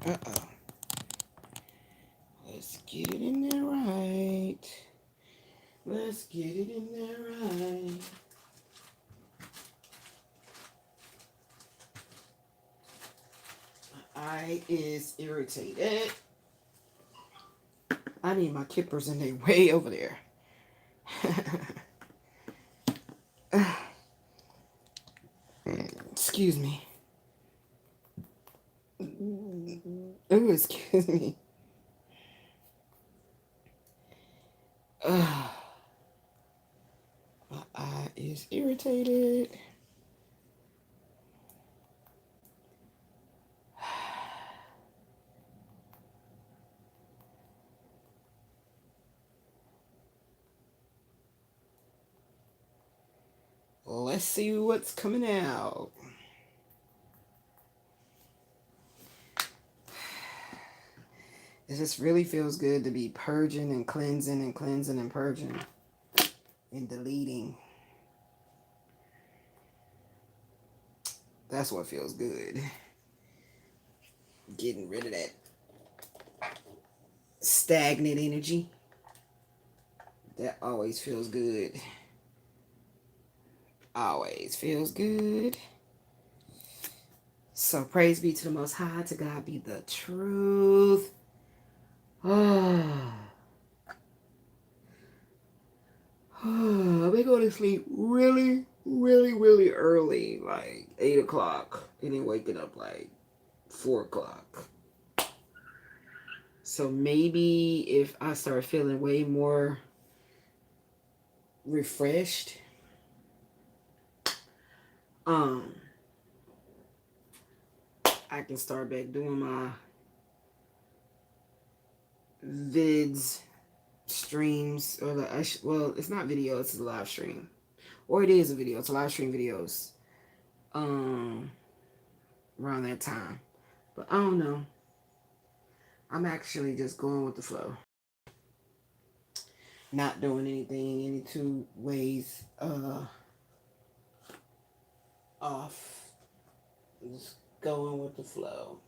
Uh-oh. Let's get it in there right. Let's get it in there right. My eye is irritated. I need my kippers and they way over there. Excuse me. Oh, excuse me. My eye is irritated. Let's see what's coming out. It just really feels good to be purging and cleansing and cleansing and purging and deleting. That's what feels good. Getting rid of that stagnant energy. That always feels good. Always feels good. So praise be to the Most High. To God be the truth. Oh. We go to sleep really, really, really early, like 8 o'clock, and then waking up like 4 o'clock. So maybe if I start feeling way more refreshed, I can start back doing my vids streams, or well, it's not video, it's a live stream, or it is a video, it's a live stream videos around that time. But I don't know, I'm actually just going with the flow, not doing anything any two ways off, just going with the flow.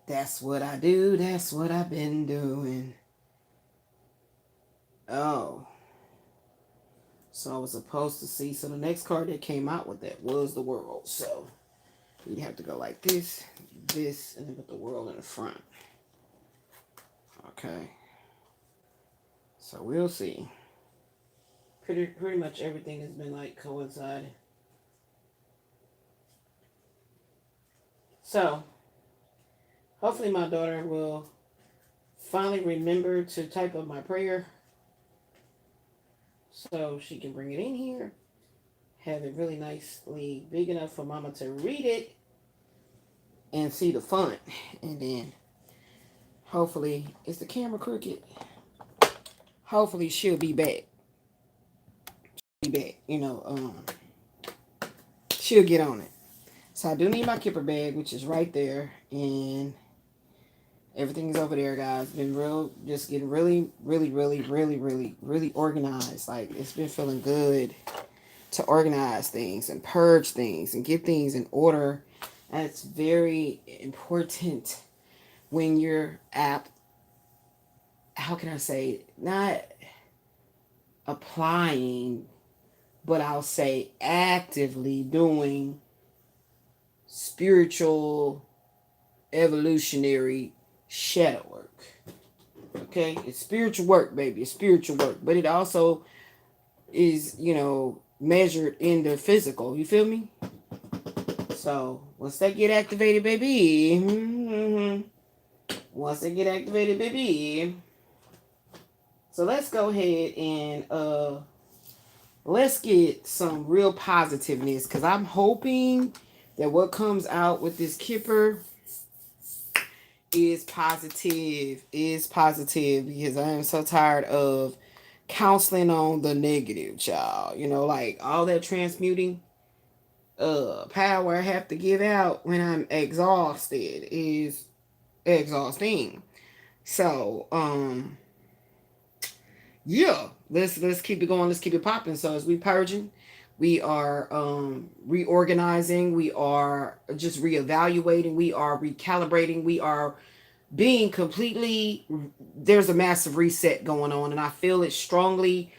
That's what I do. That's what I've been doing. Oh. So I was supposed to see. So the next card that came out with that was the world. So you'd have to go like this, this, and then put the world in the front. Okay. So we'll see. Pretty much everything has been like coinciding. So hopefully my daughter will finally remember to type up my prayer so she can bring it in here, have it really nicely big enough for mama to read it and see the font. And then hopefully, is the camera crooked? Hopefully she'll be back. She'll get on it. So I do need my kipper bag, which is right there, and everything is over there, guys. Been just getting really, really, really, really, really, really organized. Like, it's been feeling good to organize things and purge things and get things in order. And it's very important when you're how can I say, not applying, but I'll say actively doing spiritual, evolutionary shadow work. Okay? It's spiritual work, baby. It's spiritual work. But it also is, measured in the physical. You feel me? So, once they get activated, baby. Once they get activated, baby. So, let's go ahead and let's get some real positiveness, because I'm hoping that what comes out with this kipper is positive, because I am so tired of counseling on the negative, child. Like all that transmuting power I have to give out when I'm exhausted is exhausting. So, yeah, let's keep it going. Let's keep it popping. So as we purging, We are reorganizing. We are just reevaluating. We are recalibrating. We are being completely, there's a massive reset going on. And I feel it strongly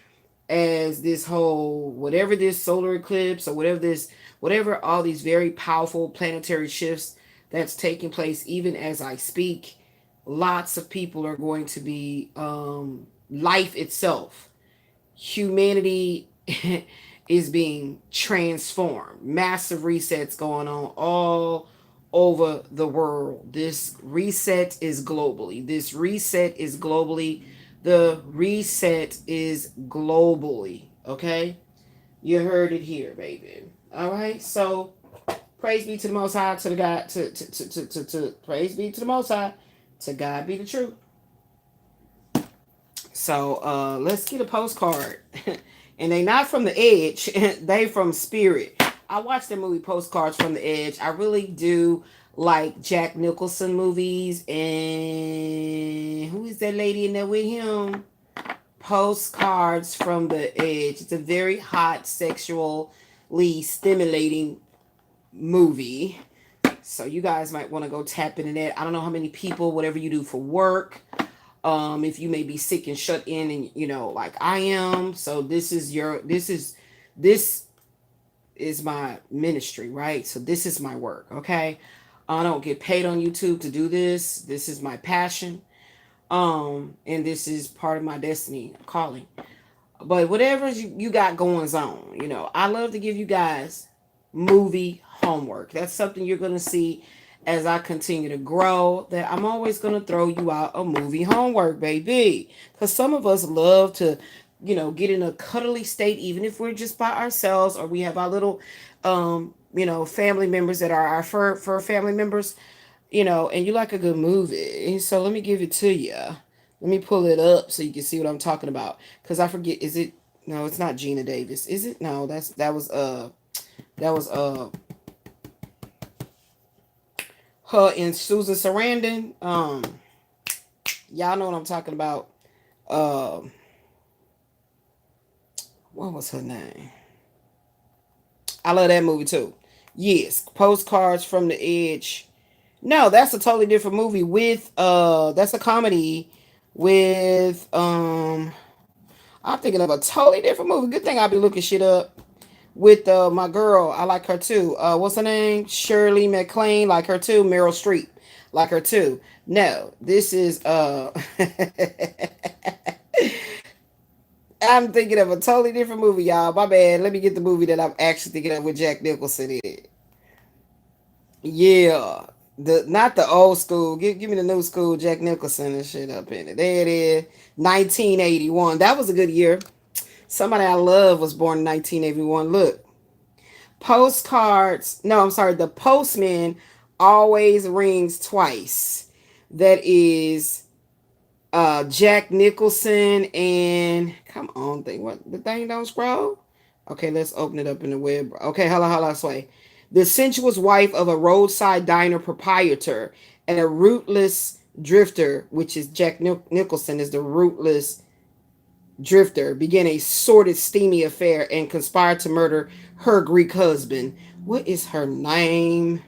as this whole, whatever this solar eclipse or whatever all these very powerful planetary shifts that's taking place, even as I speak, lots of people are going to be, life itself, humanity is being transformed. Massive resets going on all over the world. This reset is globally. This reset is globally. The reset is globally. Okay? You heard it here, baby. All right? So, praise be to the Most High, to the God, to praise be to the Most High, to God be the truth. So let's get a postcard. And they not from the edge, they from spirit. I watched the movie Postcards from the Edge. I really do like Jack Nicholson movies. And who is that lady in there with him? Postcards from the Edge. It's a very hot, sexually stimulating movie. So you guys might want to go tap into that. I don't know how many people, whatever you do for work, if you may be sick and shut in, and like I am. So this is my ministry, right? So this is my work. Okay. I don't get paid on YouTube to do this. This is my passion. And this is part of my destiny calling. But whatever you got going on, I love to give you guys movie homework. That's something you're going to see as I continue to grow, that I'm always going to throw you out a movie homework, baby. Because some of us love to, get in a cuddly state, even if we're just by ourselves, or we have our little, family members that are our fur family members, and you like a good movie. So let me give it to you. Let me pull it up so you can see what I'm talking about. Because I forget, is it, no, it's not Gina Davis. Is it? No, that was her and Susan Sarandon. Y'all know what I'm talking about. What was her name? I love that movie too. Yes, Postcards from the Edge. No, that's a totally different movie with that's a comedy with I'm thinking of a totally different movie. Good thing I'll be looking shit up. With my girl, I like her too. What's her name? Shirley MacLaine, like her too. Meryl Streep, like her too. No, this is I'm thinking of a totally different movie, y'all. My bad. Let me get the movie that I'm actually thinking of with Jack Nicholson in it. Yeah. Not the old school. Give me the new school Jack Nicholson and shit up in it. There it is. 1981. That was a good year. Somebody I love was born in 1981. Look. Postcards. No, I'm sorry. The Postman Always Rings Twice. That is Jack Nicholson and come on, the thing don't scroll. Okay, let's open it up in the web. Okay, hold sway. The sensuous wife of a roadside diner proprietor and a rootless drifter, which is Jack Nicholson is the rootless drifter, began a sordid, steamy affair and conspired to murder her Greek husband. What is her name?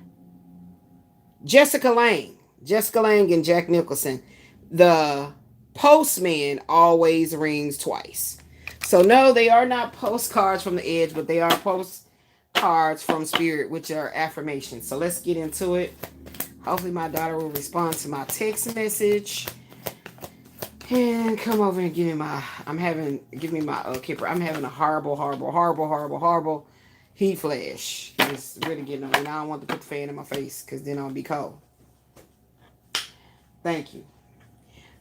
Jessica Lange. Jessica Lange and Jack Nicholson. The Postman Always Rings Twice. So no, they are not postcards from the edge, but they are postcards from spirit, which are affirmations. So let's get into it. Hopefully my daughter will respond to my text message and come over and give me my Kipper. I'm having a horrible heat flash. It's really getting on me. Now I don't want to put the fan in my face because then I'll be cold. Thank you.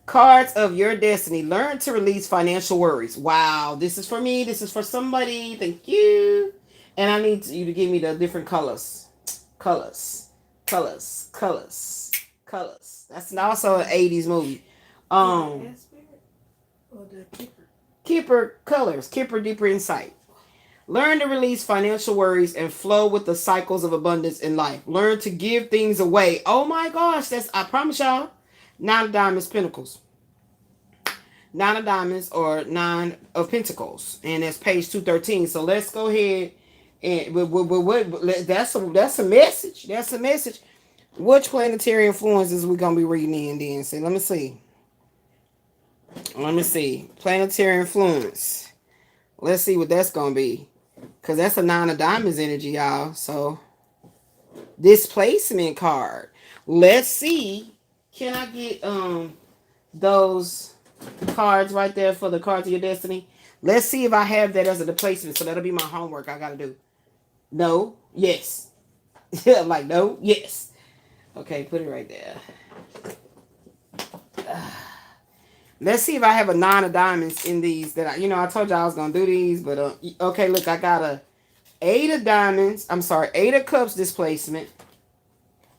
Cards of your destiny. Learn to release financial worries. Wow, this is for me. This is for somebody. Thank you. And I need you to give me the different colors. Colors. That's also an 80s movie. Kipper colors. Kipper deeper insight. Learn to release financial worries and flow with the cycles of abundance in life. Learn to give things away. Oh my gosh, I promise y'all. 9 of Diamonds, Pentacles. 9 of Diamonds or 9 of Pentacles. And that's page 213. So let's go ahead And what that's a message. That's a message. Which planetary influences we gonna be reading in then? See, let me see. Let me see. Planetary influence. Let's see what that's gonna be. Cause that's a 9 of diamonds energy, y'all. So displacement card. Let's see. Can I get those cards right there for the cards of your destiny? Let's see if I have that as a displacement. So that'll be my homework I gotta do. No, yes. I'm like, no, yes. Okay, put it right there. Let's see if I have a 9 of diamonds in these that I told you I was gonna do these, but okay, look, I got a 8 of diamonds. I'm sorry, 8 of cups displacement.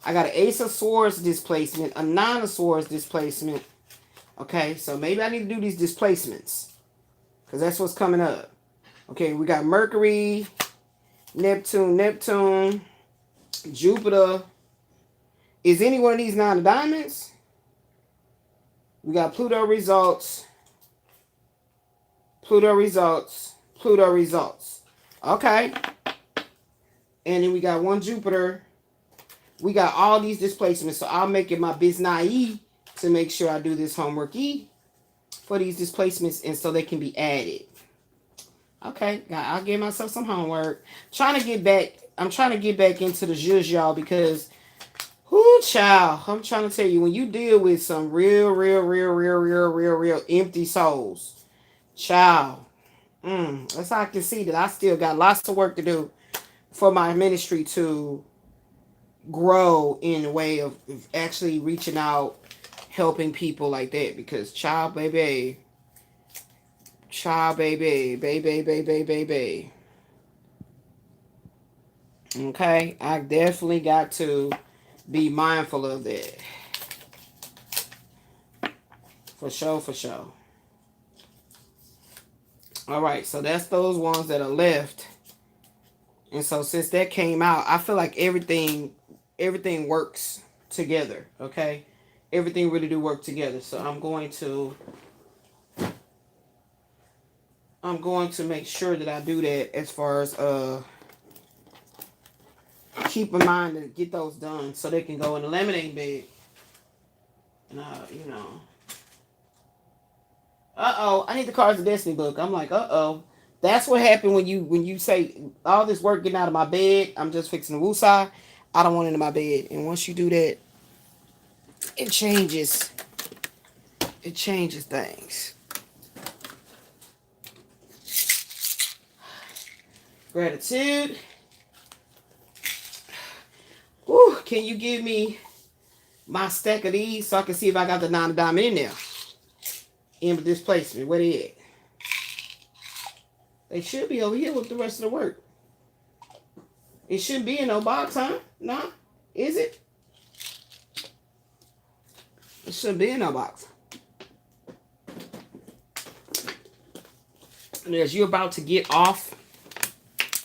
I got an ace of swords displacement, a 9 of swords displacement. Okay, so maybe I need to do these displacements because that's what's coming up. Okay, we got Mercury, Neptune, Jupiter. Is any one of these 9 of diamonds? We got Pluto results. Okay. And then we got 1 Jupiter. We got all these displacements. So I'll make it my business to make sure I do this homework for these displacements and so they can be added. Okay, I'll give myself some homework. I'm trying to get back into the zhuzh, y'all, because whoo, child, I'm trying to tell you, when you deal with some real empty souls, child, that's how I can see that I still got lots of work to do for my ministry to grow in a way of actually reaching out, helping people like that. Because child, baby. Okay, I definitely got to be mindful of that. For sure. All right, so that's those ones that are left. And so since that came out, I feel like everything works together, okay? Everything really do work together. So I'm going to make sure that I do that as far as keep in mind to get those done so they can go in the laminating bed. And I need the Cards of Destiny book. I'm like, that's what happened when you say all this work getting out of my bed. I'm just fixing the woosah. I don't want it in my bed. And once you do that, it changes things. Gratitude. Whew, can you give me my stack of these so I can see if I got the 9 of diamond in there? In displacement. Where they at? They should be over here with the rest of the work. It shouldn't be in no box, huh? No? Is it? It shouldn't be in no box. And as you're about to get off,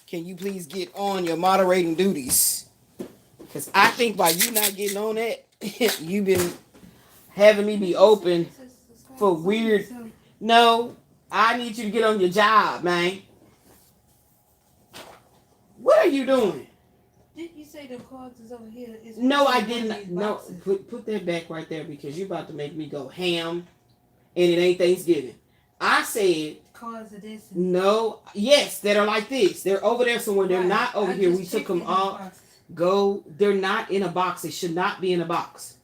can you please get on your moderating duties? Because I think by you not getting on that, you've been having me be open for weird. No, I need you to get on your job, man. What are you doing? Did you say the cards is over here? No, I didn't. No, put that back right there because you're about to make me go ham, and it ain't Thanksgiving. I said cards of this. No, yes, that are like this. They're over there somewhere. They're not over here. We took them all. Go. They're not in a box. They should not be in a box.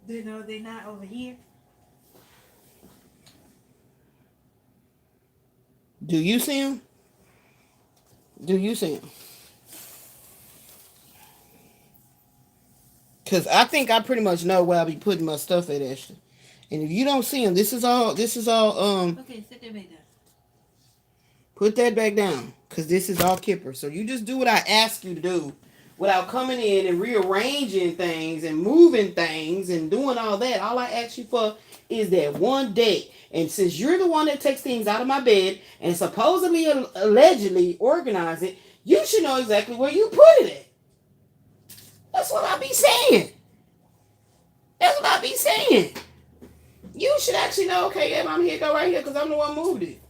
They're not over here. Do you see them? Do you see them? Because I think I pretty much know where I'll be putting my stuff at, Ashley. And if you don't see them, this is all. Okay, set that back down. Put that back down, because this is all Kipper. So you just do what I ask you to do without coming in and rearranging things and moving things and doing all that. All I ask you for is that one day. And since you're the one that takes things out of my bed and supposedly, allegedly organize it, you should know exactly where you put it at. That's what I be saying. You should actually know, okay, yeah, I'm here, go right here, because I'm the one who moved it.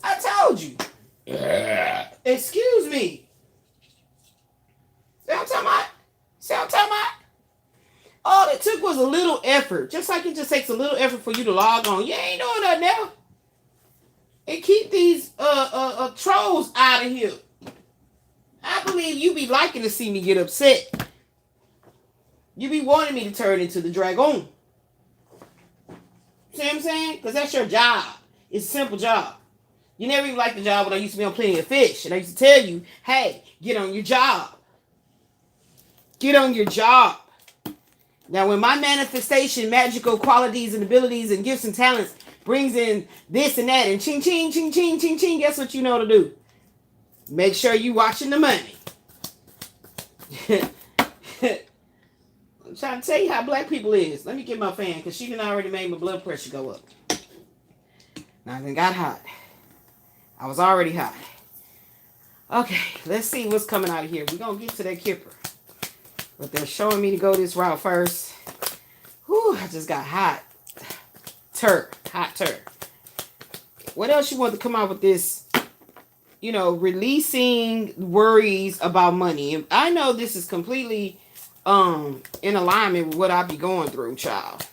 I told you. Excuse me. effort. Just like it just takes a little effort for you to log on. You ain't doing nothing now. And keep these trolls out of here. I believe you be liking to see me get upset. You be wanting me to turn into the dragon. See what I'm saying? Because that's your job. It's a simple job. You never even liked the job when I used to be on Plenty of Fish. And I used to tell you, hey, get on your job. Get on your job. Now, when my manifestation, magical qualities and abilities and gifts and talents brings in this and that and ching, ching, ching, ching, ching, ching, guess what you know to do? Make sure you watching the money. I'm trying to tell you how black people is. Let me get my fan because she done already made my blood pressure go up. Now I done got hot. I was already hot. Okay, let's see what's coming out of here. We're going to get to that Kipper. But they're showing me to go this route first. Whew, I just got hot. Hot turd. What else you want to come out with this? You know, releasing worries about money. And I know this is completely in alignment with what I be going through, child.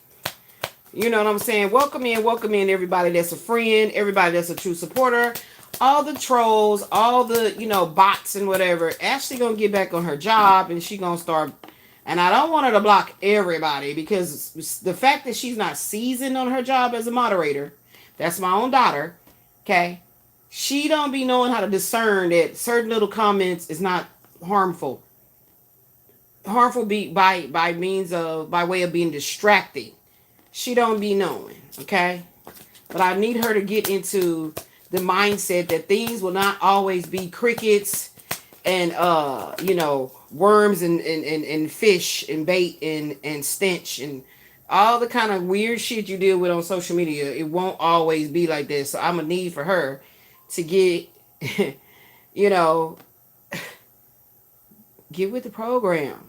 You know what I'm saying? Welcome in everybody that's a friend, everybody that's a true supporter, all the trolls, all the, you know, bots and whatever. Ashley gonna get back on her job and she gonna start, and I don't want her to block everybody because the fact that she's not seasoned on her job as a moderator, that's my own daughter, okay? She don't be knowing how to discern that certain little comments is not harmful. Harmful be by means of, by way of being distracting. She don't be knowing, okay? But I need her to get into the mindset that things will not always be crickets and you know, worms and fish and bait and stench and all the kind of weird shit you deal with on social media. It won't always be like this. So I'm a need for her to get you know, get with the program.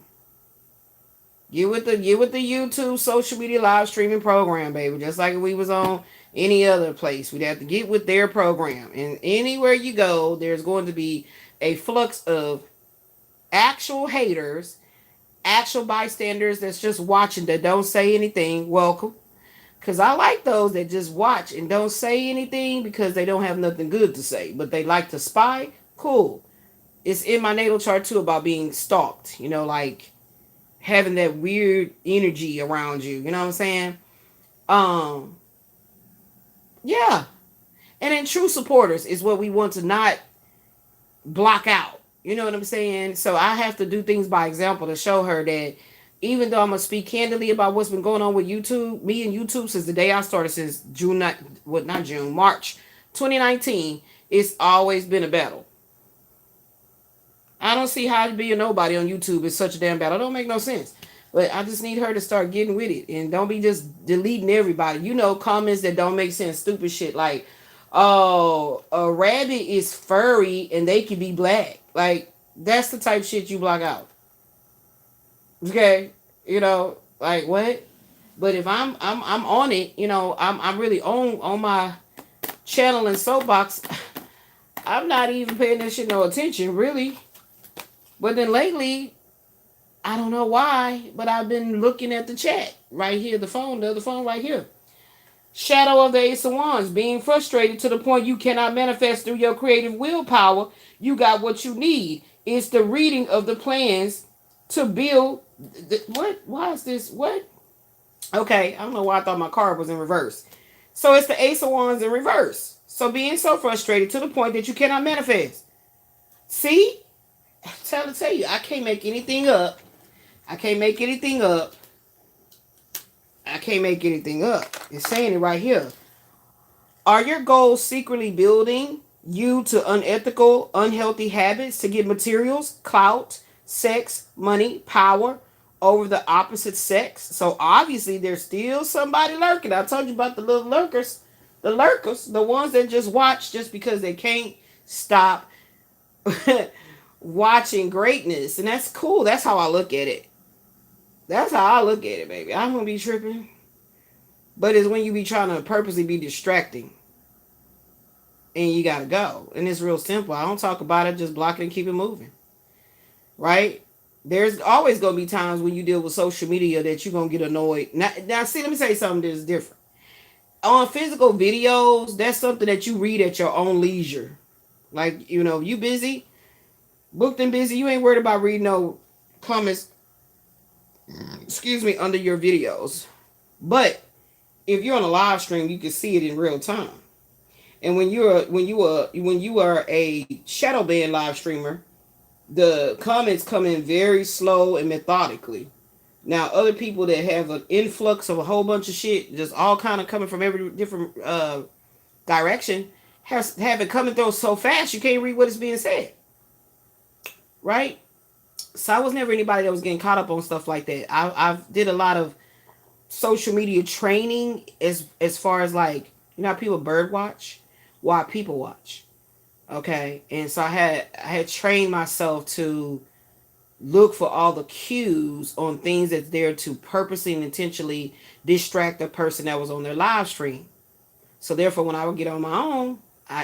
Get with the YouTube social media live streaming program, baby. Just like if we was on any other place, we'd have to get with their program. And anywhere you go, there's going to be a flux of actual haters, actual bystanders that's just watching that don't say anything. Welcome. Because I like those that just watch and don't say anything because they don't have nothing good to say. But they like to spy. Cool. It's in my natal chart too about being stalked. You know, like having that weird energy around you. You know what I'm saying? Yeah. And then true supporters is what we want to not block out. You know what I'm saying? So I have to do things by example to show her that even though I'm going to speak candidly about what's been going on with YouTube, me and YouTube since the day I started, since March 2019, it's always been a battle. I don't see how to be a nobody on YouTube is such a damn battle. It don't make no sense. But I just need her to start getting with it. And don't be just deleting everybody. You know, comments that don't make sense. Stupid shit like, oh, a rabbit is furry and they can be black. Like, that's the type of shit you block out. Okay? You know, like what? But if I'm on it, you know, I'm really on my channel and soapbox. I'm not even paying that shit no attention, really. But then lately, I don't know why, but I've been looking at the chat right here, the other phone right here. Shadow of the Ace of Wands, being frustrated to the point you cannot manifest through your creative willpower. You got what you need. It's the reading of the plans to build. What? Why is this? What? Okay, I don't know why I thought my card was in reverse. So it's the Ace of Wands in reverse. So being so frustrated to the point that you cannot manifest. See? Tell you, I can't make anything up. I can't make anything up. It's saying it right here. Are your goals secretly building you to unethical, unhealthy habits to get materials, clout, sex, money, power over the opposite sex? So obviously there's still somebody lurking. I told you about the little lurkers. The lurkers, the ones that just watch just because they can't stop watching greatness. And that's cool. That's how I look at it. Baby. I'm gonna be tripping. But it's when you be trying to purposely be distracting. And you gotta go. And it's real simple. I don't talk about it, just block it and keep it moving. Right? There's always gonna be times when you deal with social media that you're gonna get annoyed. Now, see, let me say something that's different. On physical videos, that's something that you read at your own leisure. Like, you busy, booked and busy, you ain't worried about reading no comments, excuse me, under your videos. But if you're on a live stream, you can see it in real time. And when you are a shadow band live streamer, the comments come in very slow and methodically. Now, other people that have an influx of a whole bunch of shit, just all kind of coming from every different direction, have it coming through so fast you can't read what is being said. Right? So I was never anybody that was getting caught up on stuff like that. I did a lot of social media training as far as, like, how people bird watch, why people watch. Okay, and so I had trained myself to look for all the cues on things that's there to purposely and intentionally distract the person that was on their live stream. So therefore, when I would get on my own,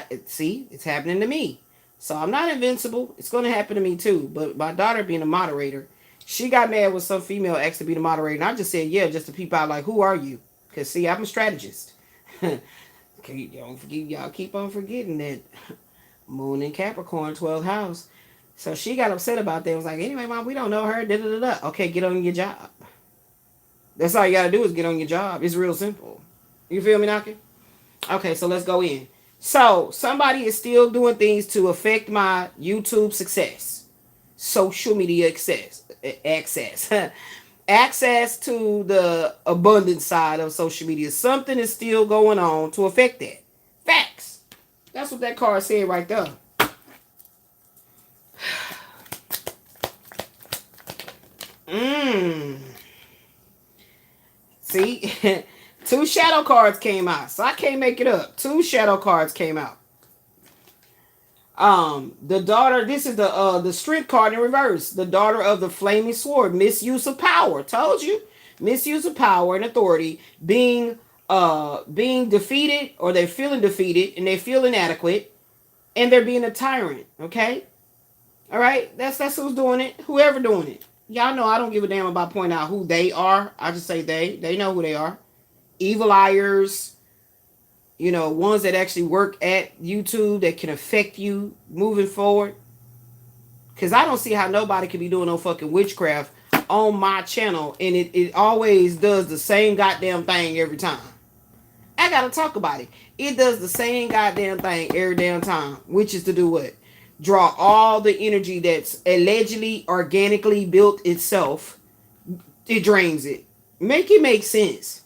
it's happening to me. So I'm not invincible. It's going to happen to me too. But my daughter, being a moderator, she got mad when some female asked to be the moderator, and I just said, yeah, just to peep out, like, who are you? Because, see, I'm a strategist. Y'all keep on forgetting that Moon in Capricorn, 12th house. So she got upset about that. Was like, anyway, Mom, we don't know her. Da, da, da, da. Okay, get on your job. That's all you got to do is get on your job. It's real simple. You feel me, Naki? Okay, so let's go in. So somebody is still doing things to affect my YouTube success. Social media access. Access to the abundance side of social media. Something is still going on to affect that. Facts. That's what that card said right there. See, 2 shadow cards came out, so I can't make it up. 2 shadow cards came out. The daughter. This is the strength card in reverse. The daughter of the flaming sword. Misuse of power. Told you, misuse of power and authority. Being defeated, or they're feeling defeated and they feel inadequate, and they're being a tyrant. Okay, all right. That's who's doing it. Whoever doing it. Y'all know I don't give a damn about pointing out who they are. I just say they. They know who they are. Evil liars. Ones that actually work at YouTube that can affect you moving forward. Because I don't see how nobody can be doing no fucking witchcraft on my channel, and it always does the same goddamn thing every time. I gotta talk about it. It does the same goddamn thing every damn time, which is to do what? Draw all the energy that's allegedly organically built itself. It drains it. Make it make sense.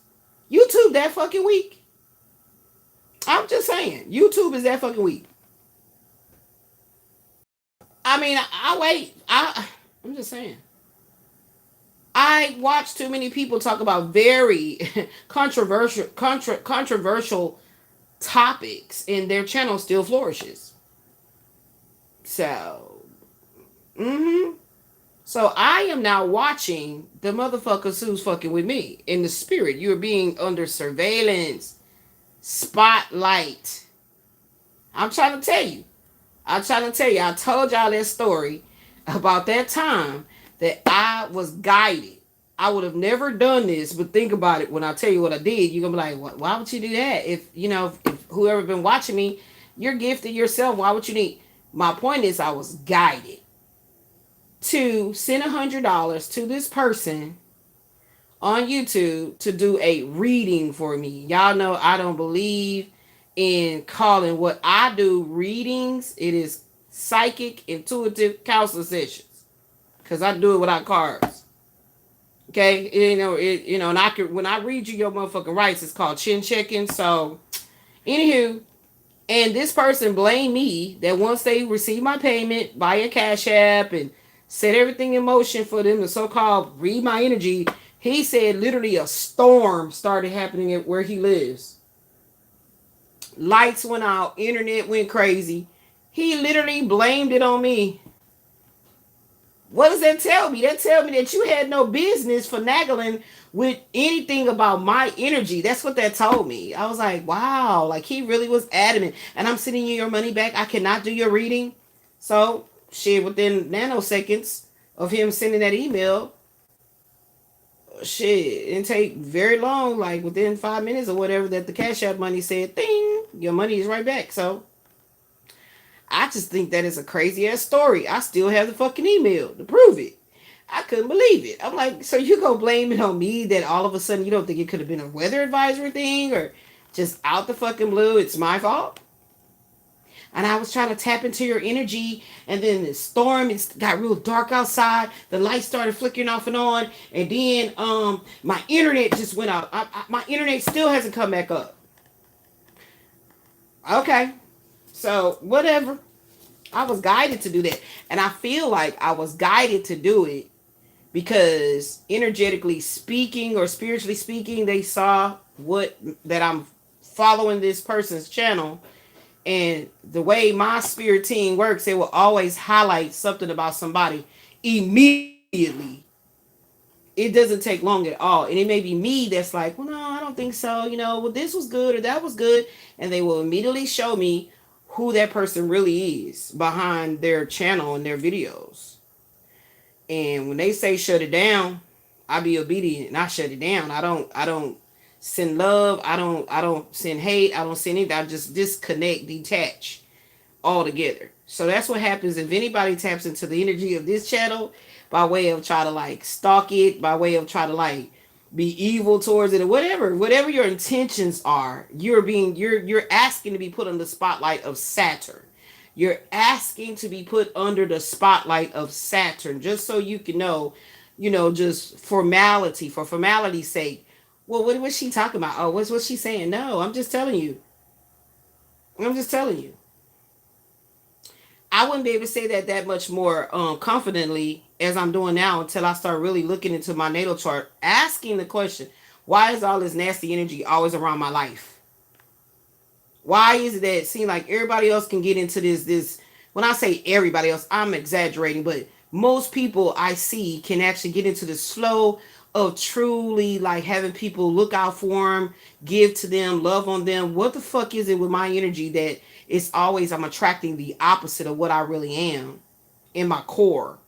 YouTube that fucking weak. I'm just saying. YouTube is that fucking weak. I mean, I'm just saying. I watch too many people talk about very controversial topics, and their channel still flourishes. So, So I am now watching the motherfuckers who's fucking with me in the spirit. You're being under surveillance, spotlight. I'm trying to tell you. I told y'all that story about that time that I was guided. I would have never done this, but think about it. When I tell you what I did, you're going to be like, why would you do that? If whoever been watching me, you're gifted yourself. Why would you need? My point is, I was guided to send $100 to this person on YouTube to do a reading for me. Y'all know I don't believe in calling what I do readings. It is psychic, intuitive counseling sessions, because I do it without cards. Okay, and when I read you your motherfucking rights, it's called chin checking. So, anywho. And this person blamed me that once they received my payment via Cash App and set everything in motion for them to so-called read my energy, he said literally a storm started happening at where he lives. Lights went out, internet went crazy. He literally blamed it on me. What does that tell me? That tells me that you had no business finagling with anything about my energy. That's what that told me. I was like, wow, like he really was adamant. And I'm sending you your money back. I cannot do your reading. So, shit, within nanoseconds of him sending that email, shit, it didn't take very long, like within 5 minutes or whatever, that the Cash App money said, ding, your money is right back. So I just think that is a crazy ass story. I still have the fucking email to prove it. I couldn't believe it. I'm like, so you gonna blame it on me that all of a sudden you don't think it could have been a weather advisory thing or just out the fucking blue, it's my fault? And I was trying to tap into your energy, and then the storm, it got real dark outside. The lights started flickering off and on, and then my internet just went out. My internet still hasn't come back up. Okay, so whatever. I was guided to do that, and I feel like I was guided to do it because energetically speaking or spiritually speaking, they saw that I'm following this person's channel. And the way my spirit team works, it will always highlight something about somebody immediately. It doesn't take long at all. And it may be me that's like, well, no, I don't think so. Well, this was good or that was good. And they will immediately show me who that person really is behind their channel and their videos. And when they say shut it down, I be obedient and I shut it down. I don't send love. I don't send hate. I don't send anything. I just disconnect, detach altogether. So that's what happens if anybody taps into the energy of this channel by way of try to like stalk it, by way of try to like be evil towards it or whatever your intentions are. You're asking to be put on the spotlight of Saturn. You're asking to be put under the spotlight of Saturn, just so you can know, just for formality's sake. Well, what was she talking about? Oh, what's she saying? No, I'm just telling you. I wouldn't be able to say that much more confidently as I'm doing now until I start really looking into my natal chart, asking the question, why is all this nasty energy always around my life? Why is it that it seems like everybody else can get into this? When I say everybody else, I'm exaggerating, but most people I see can actually get into this flow of truly like having people look out for them, give to them, love on them. What the fuck is it with my energy that it's always I'm attracting the opposite of what I really am in my core?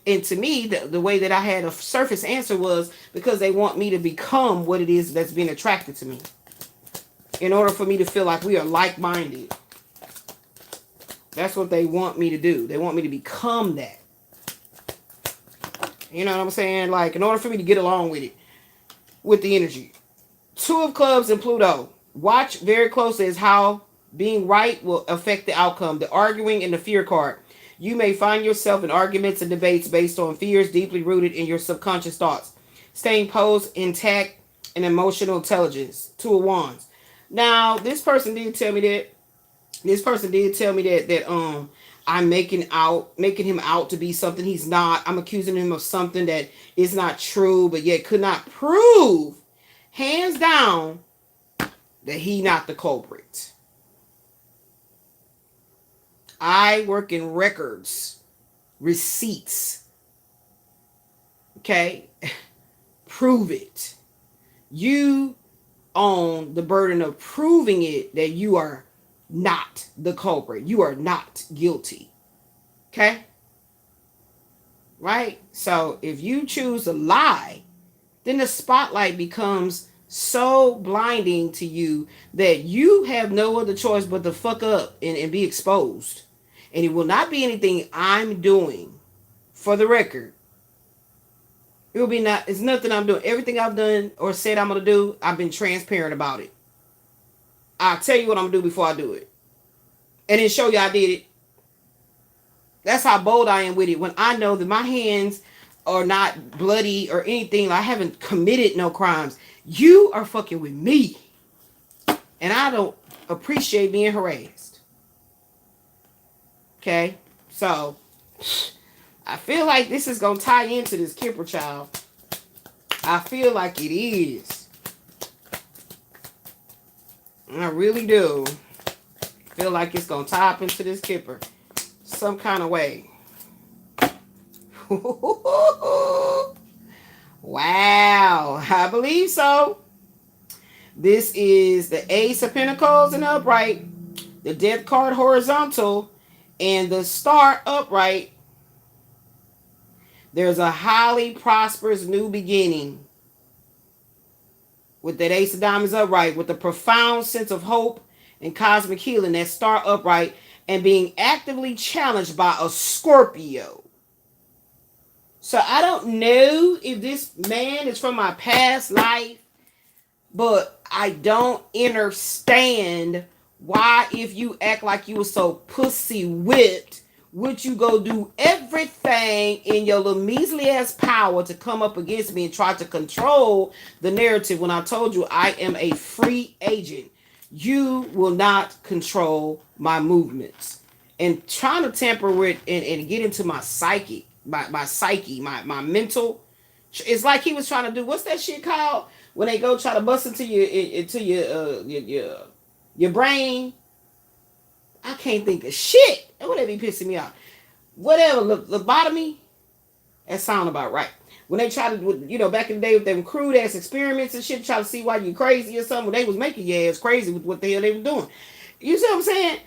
And to me, the way that I had a surface answer was because they want me to become what it is that's being attracted to me. In order for me to feel like we are like-minded. That's what they want me to do. They want me to become that. You know what I'm saying? Like, in order for me to get along with it, with the energy. 2 of Clubs and Pluto. Watch very closely as how being right will affect the outcome. The arguing and the fear card. You may find yourself in arguments and debates based on fears deeply rooted in your subconscious thoughts. Staying posed, intact, and emotional intelligence. 2 of Wands. Now, this person did tell me that. I'm making him out to be something he's not. I'm accusing him of something that is not true, but yet could not prove, hands down, that he not the culprit. I work in records, receipts. Okay? Prove it. You own the burden of proving it that you are not the culprit. You are not guilty. Okay? Right? So if you choose to lie, then the spotlight becomes so blinding to you that you have no other choice but to fuck up and be exposed. And it will not be anything I'm doing. For the record, it's nothing I'm doing. Everything I've done or said I'm going to do, I've been transparent about it. I'll tell you what I'm going to do before I do it. And then show you I did it. That's how bold I am with it. When I know that my hands are not bloody or anything, I haven't committed no crimes. You are fucking with me. And I don't appreciate being harassed. Okay? So, I feel like this is going to tie into this Kipper child. I feel like it is. I really do. Feel like it's going to tie up into this Kipper. Some kind of way. Wow. I believe so. This is the Ace of Pentacles in upright. The Death card horizontal. And the Star upright. There's a highly prosperous new beginning with that Ace of Diamonds upright, with a profound sense of hope and cosmic healing, that star upright, and being actively challenged by a Scorpio. So I don't know if this man is from my past life, but I don't understand why, if you act like you were so pussy whipped, would you go do everything in your little measly ass power to come up against me and try to control the narrative when I told you I am a free agent? You will not control my movements. And trying to tamper with and get into my psyche, my mental. It's like he was trying to do, what's that shit called? When they go try to bust into your brain. I can't think of shit. That would be pissing me off. Whatever, lobotomy. That sound about right. When they try to, back in the day with them crude ass experiments and shit, try to see why you crazy or something, when they was making your ass crazy with what the hell they were doing. You see what I'm saying?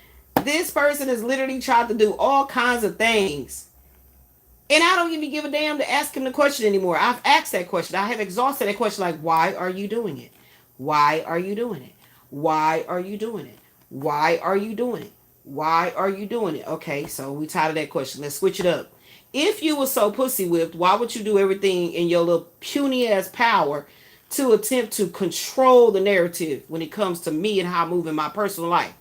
This person has literally tried to do all kinds of things. And I don't even give a damn to ask him the question anymore. I've asked that question. I have exhausted that question, like, why are you doing it? Why are you doing it? Why are you doing it? Why are you doing it? Why are you doing it? Okay, so we tired of that question. Let's switch it up. If you were so pussy whipped, why would you do everything in your little puny ass power to attempt to control the narrative when it comes to me and how I move in my personal life?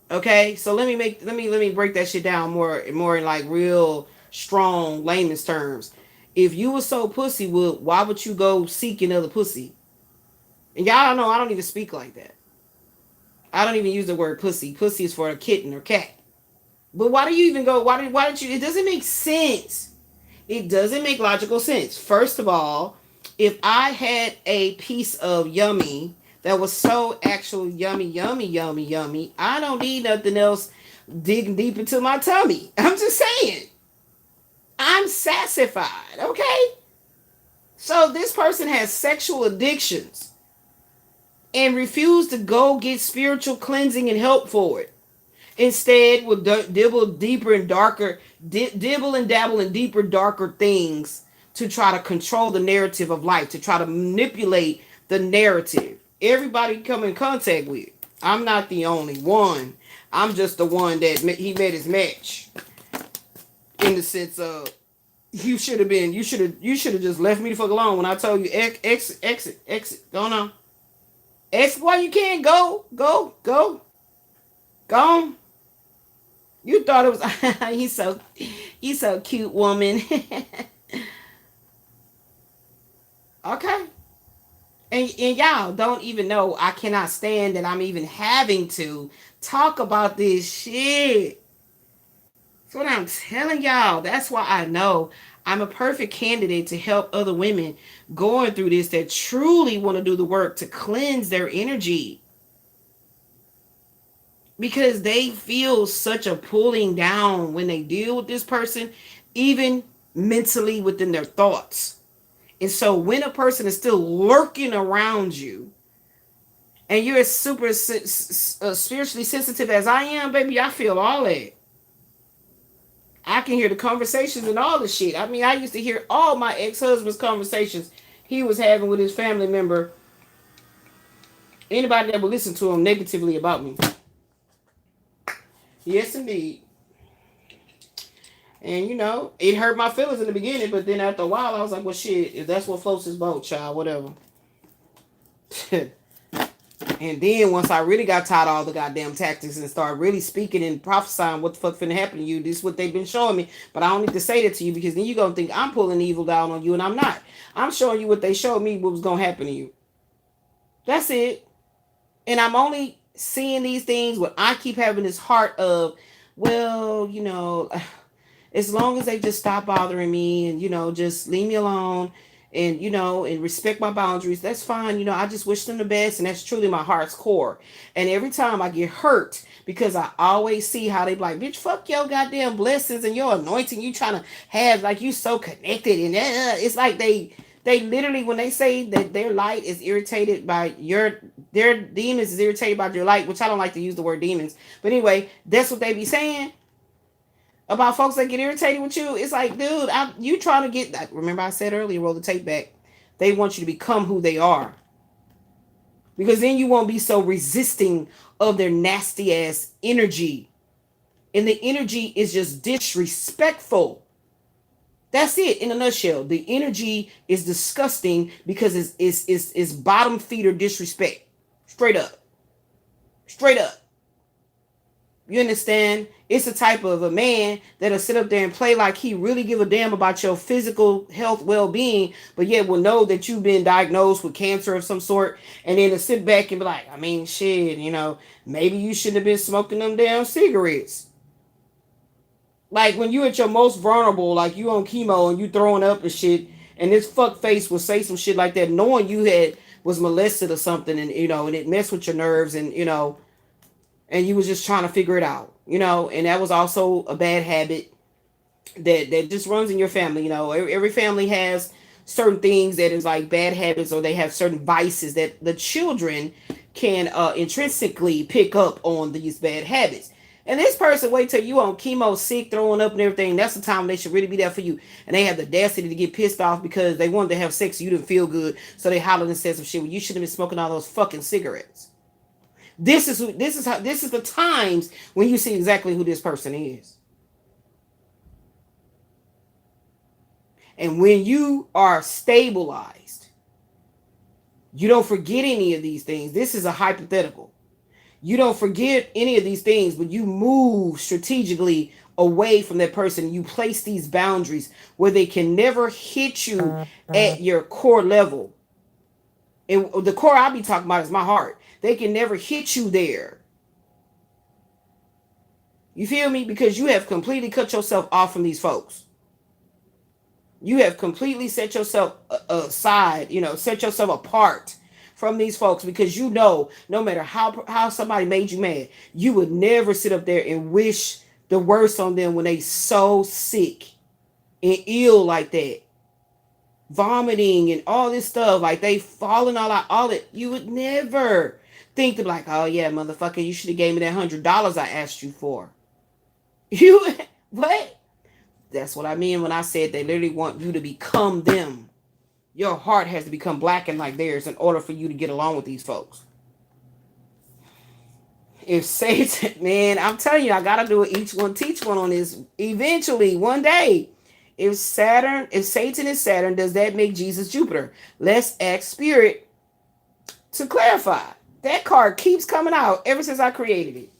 Okay, so let me break that shit down more in like real strong layman's terms. If you were so pussy whipped, why would you go seek another pussy? And y'all don't know, I don't even speak like that. I don't even use the word pussy. Pussy is for a kitten or cat. But why do you even go? Why did you? It doesn't make sense. It doesn't make logical sense. First of all, if I had a piece of yummy that was so actual yummy, I don't need nothing else digging deep into my tummy. I'm just saying. I'm sassified, okay? So this person has sexual addictions and refused to go get spiritual cleansing and help for it. Instead, will dibble deeper and darker, dibble and dabble in deeper, darker things to try to control the narrative of life, to try to manipulate the narrative. Everybody come in contact with. I'm not the only one. I'm just the one that he met his match. In the sense of, you should have just left me the fuck alone when I told you exit. Go on. Exit while you can. Go. Go on. You thought it was he's so cute, woman. Okay. And y'all don't even know I cannot stand that I'm even having to talk about this shit. That's what I'm telling y'all. That's why I know I'm a perfect candidate to help other women going through this that truly want to do the work to cleanse their energy. Because they feel such a pulling down when they deal with this person, even mentally within their thoughts. And so when a person is still lurking around you, and you're as super spiritually sensitive as I am, baby, I feel all that. I can hear the conversations and all the shit. I mean, I used to hear all my ex-husband's conversations he was having with his family member. Anybody that would listen to him negatively about me. Yes, indeed. And, it hurt my feelings in the beginning, but then after a while, I was like, well, shit, if that's what floats his boat, child, whatever. And then once I really got tired of all the goddamn tactics and started really speaking and prophesying what the fuck finna happen to you, this is what they've been showing me. But I don't need to say that to you because then you're going to think I'm pulling evil down on you, and I'm not. I'm showing you what they showed me what was going to happen to you. That's it. And I'm only seeing these things when I keep having this heart of, well, as long as they just stop bothering me and, just leave me alone and, and respect my boundaries, that's fine. I just wish them the best. And that's truly my heart's core. And every time I get hurt, because I always see how they be like, bitch, fuck your goddamn blessings and your anointing you trying to have, like you so connected. And it's like they literally, when they say that their light is irritated by their demons is irritated by your light, which I don't like to use the word demons. But anyway, that's what they be saying. about folks that get irritated with you. It's like, dude, you trying to get. Remember, I said earlier, roll the tape back. They want you to become who they are, because then you won't be so resisting of their nasty ass energy, and the energy is just disrespectful. That's it in a nutshell. The energy is disgusting because it's bottom feeder disrespect. Straight up. Straight up. You understand? It's the type of a man that'll sit up there and play like he really give a damn about your physical health, well-being, but yet will know that you've been diagnosed with cancer of some sort, and then to sit back and be like, I mean, shit, maybe you shouldn't have been smoking them damn cigarettes. Like when you at your most vulnerable, like you on chemo and you throwing up and shit, and this fuck face will say some shit like that, knowing you was molested or something, and and it messed with your nerves, and and you was just trying to figure it out, and that was also a bad habit that just runs in your family. Every family has certain things that is like bad habits, or they have certain vices that the children can intrinsically pick up on these bad habits. And this person, wait till you on chemo, sick, throwing up and everything. That's the time they should really be there for you. And they have the audacity to get pissed off because they wanted to have sex. So you didn't feel good. So they hollered and said some shit. Well, you should have been smoking all those fucking cigarettes. This is the times when you see exactly who this person is. And when you are stabilized, you don't forget any of these things. This is a hypothetical. You don't forget any of these things, but you move strategically away from that person. You place these boundaries where they can never hit you at your core level. And the core I'll be talking about is my heart. They can never hit you there. You feel me? Because you have completely cut yourself off from these folks. You have completely set yourself aside, set yourself apart from these folks, because no matter how somebody made you mad, you would never sit up there and wish the worst on them when they so sick and ill like that, vomiting and all this stuff, like they falling all it. You would never think to be like, oh yeah, motherfucker, you should have gave me that $100 I asked you for. You what? That's what I mean when I said they literally want you to become them. Your heart has to become blackened like theirs in order for you to get along with these folks. If Satan, man, I'm telling you, I gotta do it. Each one teach one on this eventually one day. If Satan is Saturn, does that make Jesus Jupiter? Let's ask Spirit to clarify. That card keeps coming out ever since I created it.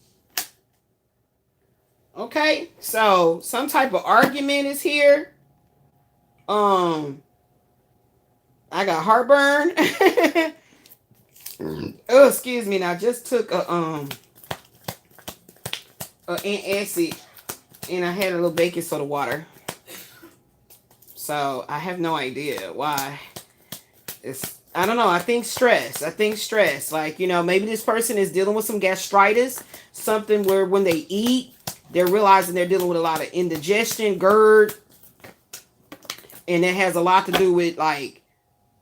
Okay, so some type of argument is here. I got heartburn. Oh, excuse me. Now I just took a antacid, and I had a little baking soda water. So I have no idea why. I don't know. I think stress. Like, maybe this person is dealing with some gastritis, something where when they eat, they're realizing they're dealing with a lot of indigestion, GERD, and it has a lot to do with like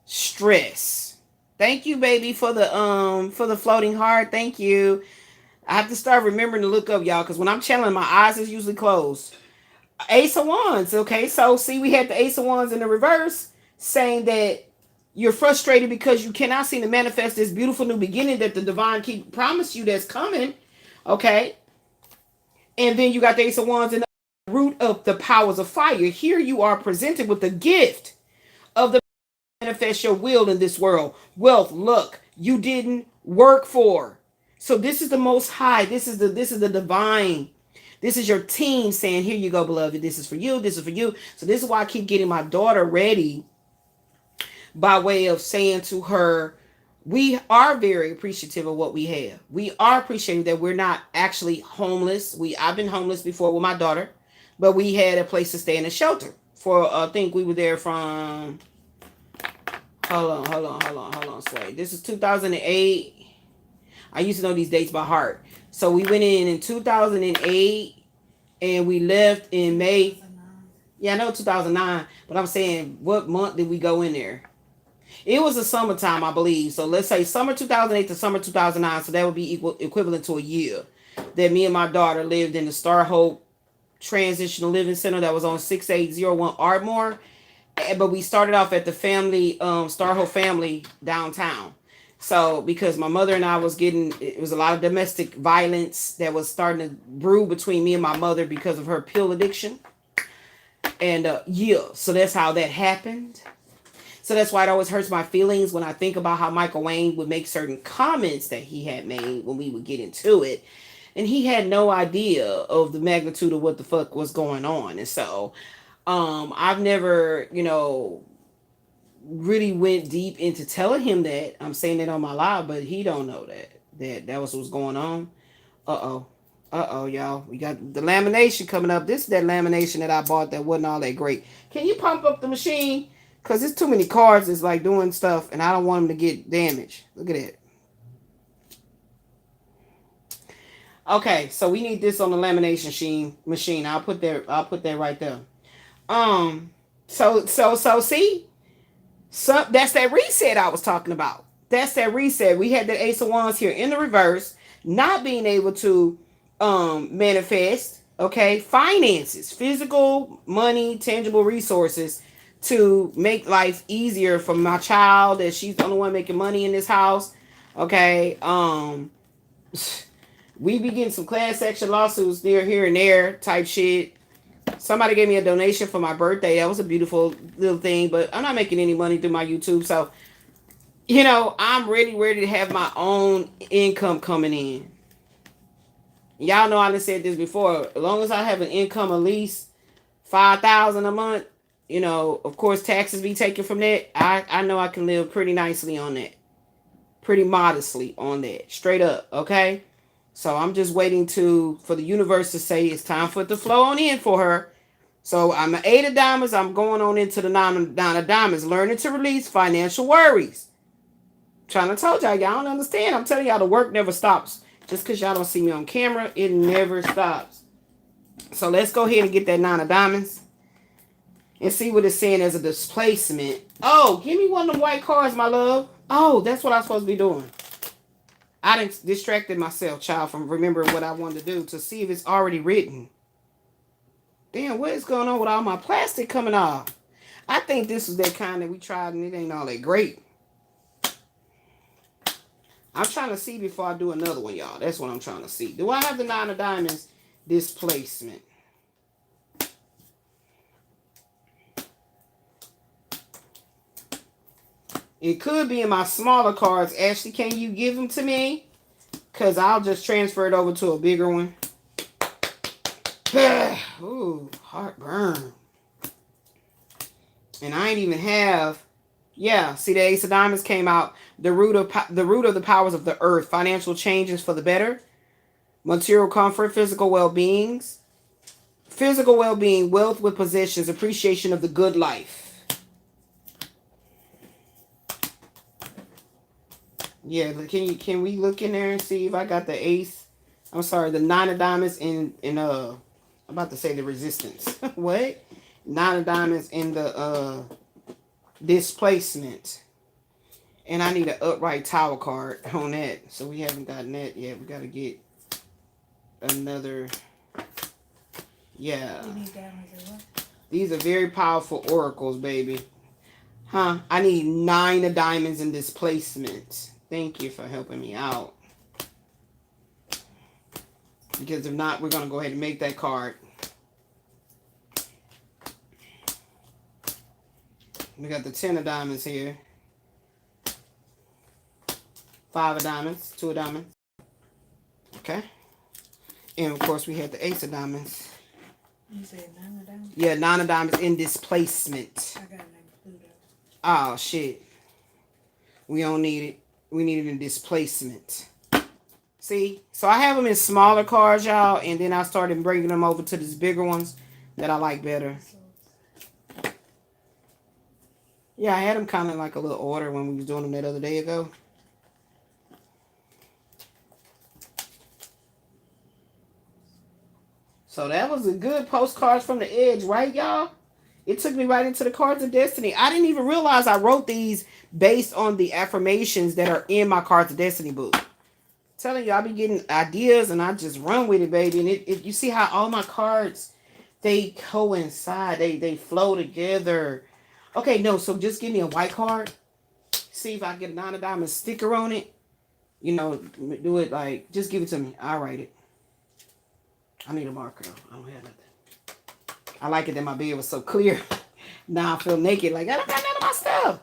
stress. Thank you, baby, for the floating heart. Thank you. I have to start remembering to look up, y'all, because when I'm channeling, my eyes is usually closed. Ace of Wands. Okay, so see, we had the Ace of Wands in the reverse, saying that you're frustrated because you cannot seem to manifest this beautiful new beginning that the divine keep promised you that's coming. Okay, and then you got the Ace of Wands in the root of the powers of fire. Here you are presented with the gift of the manifest your will in this world. Wealth, luck you didn't work for. So this is the Most High. This is the divine. This is your team saying, here you go, beloved. This is for you. This is for you. So this is why I keep getting my daughter ready by way of saying to her, we are very appreciative of what we have. We are appreciative that we're not actually homeless. I've been homeless before with my daughter, but we had a place to stay in a shelter for, I think we were there from, hold on. Sorry. This is 2008. I used to know these dates by heart. So we went in 2008 and we left in May. Yeah, I know 2009, but I'm saying what month did we go in there? It was the summertime, I believe. So let's say summer 2008 to summer 2009. So that would be equivalent to a year that me and my daughter lived in the Star Hope Transitional Living Center that was on 6801 Ardmore. But we started off at the family, Starho family downtown. So because my mother and I was getting, it was a lot of domestic violence that was starting to brew between me and my mother because of her pill addiction. And yeah, so that's how that happened. So that's why it always hurts my feelings when I think about how Michael Wayne would make certain comments that he had made when we would get into it. And he had no idea of the magnitude of what the fuck was going on. And so I've never, really went deep into telling him that. I'm saying it on my live, but he don't know that was what's going on. Uh-oh, y'all. We got the lamination coming up. This is that lamination that I bought that wasn't all that great. Can you pump up the machine? Because there's too many cards that's like doing stuff, and I don't want them to get damaged. Look at that. Okay, so we need this on the lamination machine. I'll put that right there. So see? So that's that reset I was talking about. That's that reset. We had the Ace of Wands here in the reverse, not being able to manifest, okay, finances, physical, money, tangible resources to make life easier for my child, that she's the only one making money in this house. Okay. We be getting some class action lawsuits near here and there type shit. Somebody gave me a donation for my birthday. That was a beautiful little thing, but I'm not making any money through my YouTube. So, I'm ready to have my own income coming in. Y'all know I done said this before. As long as I have an income at least $5,000 a month, of course taxes be taken from that. I know I can live pretty nicely on that. Pretty modestly on that. Straight up, okay? So I'm just waiting for the universe to say it's time for it to flow on in for her. So I'm an 8 of diamonds. I'm going on into the 9 of diamonds. Learning to release financial worries. Trying to tell y'all don't understand. I'm telling y'all the work never stops. Just because y'all don't see me on camera, it never stops. So let's go ahead and get that 9 of diamonds. And see what it's saying as a displacement. Oh, give me one of them white cards, my love. Oh, that's what I'm supposed to be doing. I done distracted myself, child, from remembering what I wanted to do to see if it's already written. Damn, what is going on with all my plastic coming off? I think this was that kind that we tried and it ain't all that great. I'm trying to see before I do another one, y'all. That's what I'm trying to see. Do I have the 9 of diamonds displacement? It could be in my smaller cards. Ashley, can you give them to me? Because I'll just transfer it over to a bigger one. Ooh, heartburn. And I ain't even have... Yeah, see the Ace of Diamonds came out. The root of the powers of the earth. Financial changes for the better. Material comfort. Physical well-being. Physical well-being. Wealth with possessions. Appreciation of the good life. Yeah, can we look in there and see if I got the ace? I'm sorry, the 9 of diamonds in I'm about to say the resistance. What? 9 of diamonds in the displacement. And I need an upright tower card on that. So we haven't gotten that yet. We gotta get another. Yeah. These are very powerful oracles, baby. Huh? I need 9 of diamonds in displacement. Thank you for helping me out. Because if not, we're going to go ahead and make that card. We got the 10 of diamonds here. 5 of diamonds. 2 of diamonds. Okay. And of course, we had the Ace of diamonds. You said 9 of diamonds? Yeah, 9 of diamonds in displacement. I got an Pluto. Oh, shit. We don't need it. We need it in displacement. See? So I have them in smaller cards, y'all. And then I started bringing them over to these bigger ones that I like better. Yeah, I had them kind of like a little order when we was doing them that other day ago. So that was a good postcards from the edge, right, y'all? It took me right into the cards of destiny. I didn't even realize I wrote these based on the affirmations that are in my cards of destiny book. I'm telling you, I be getting ideas and I just run with it, baby. And you see how all my cards they coincide. They flow together. Okay, no, so just give me a white card. See if I get a 9 of diamonds sticker on it. You know, do it like, just give it to me. I'll write it. I need a marker though. I don't have nothing. I like it that my bed was so clear. Now I feel naked. Like, I don't got none of my stuff.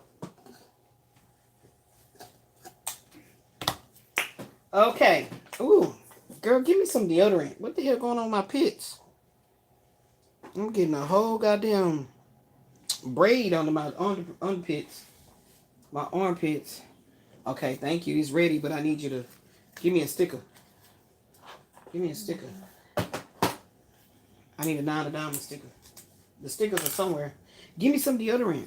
Okay. Ooh. Girl, give me some deodorant. What the hell going on with my pits? I'm getting a whole goddamn braid under my armpits. My armpits. Okay, thank you. He's ready, but I need you to give me a sticker. Give me a sticker. I need a 9 of diamonds sticker. The stickers are somewhere. Give me some deodorant.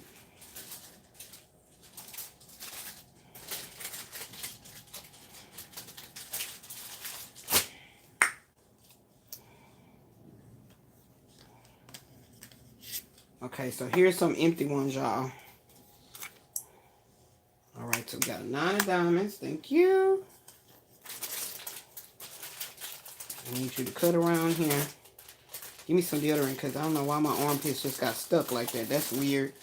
Okay, so here's some empty ones, y'all. All right, so we got a 9 of diamonds. Thank you. I need you to cut around here. Give me some deodorant because I don't know why my armpits just got stuck like that. That's weird.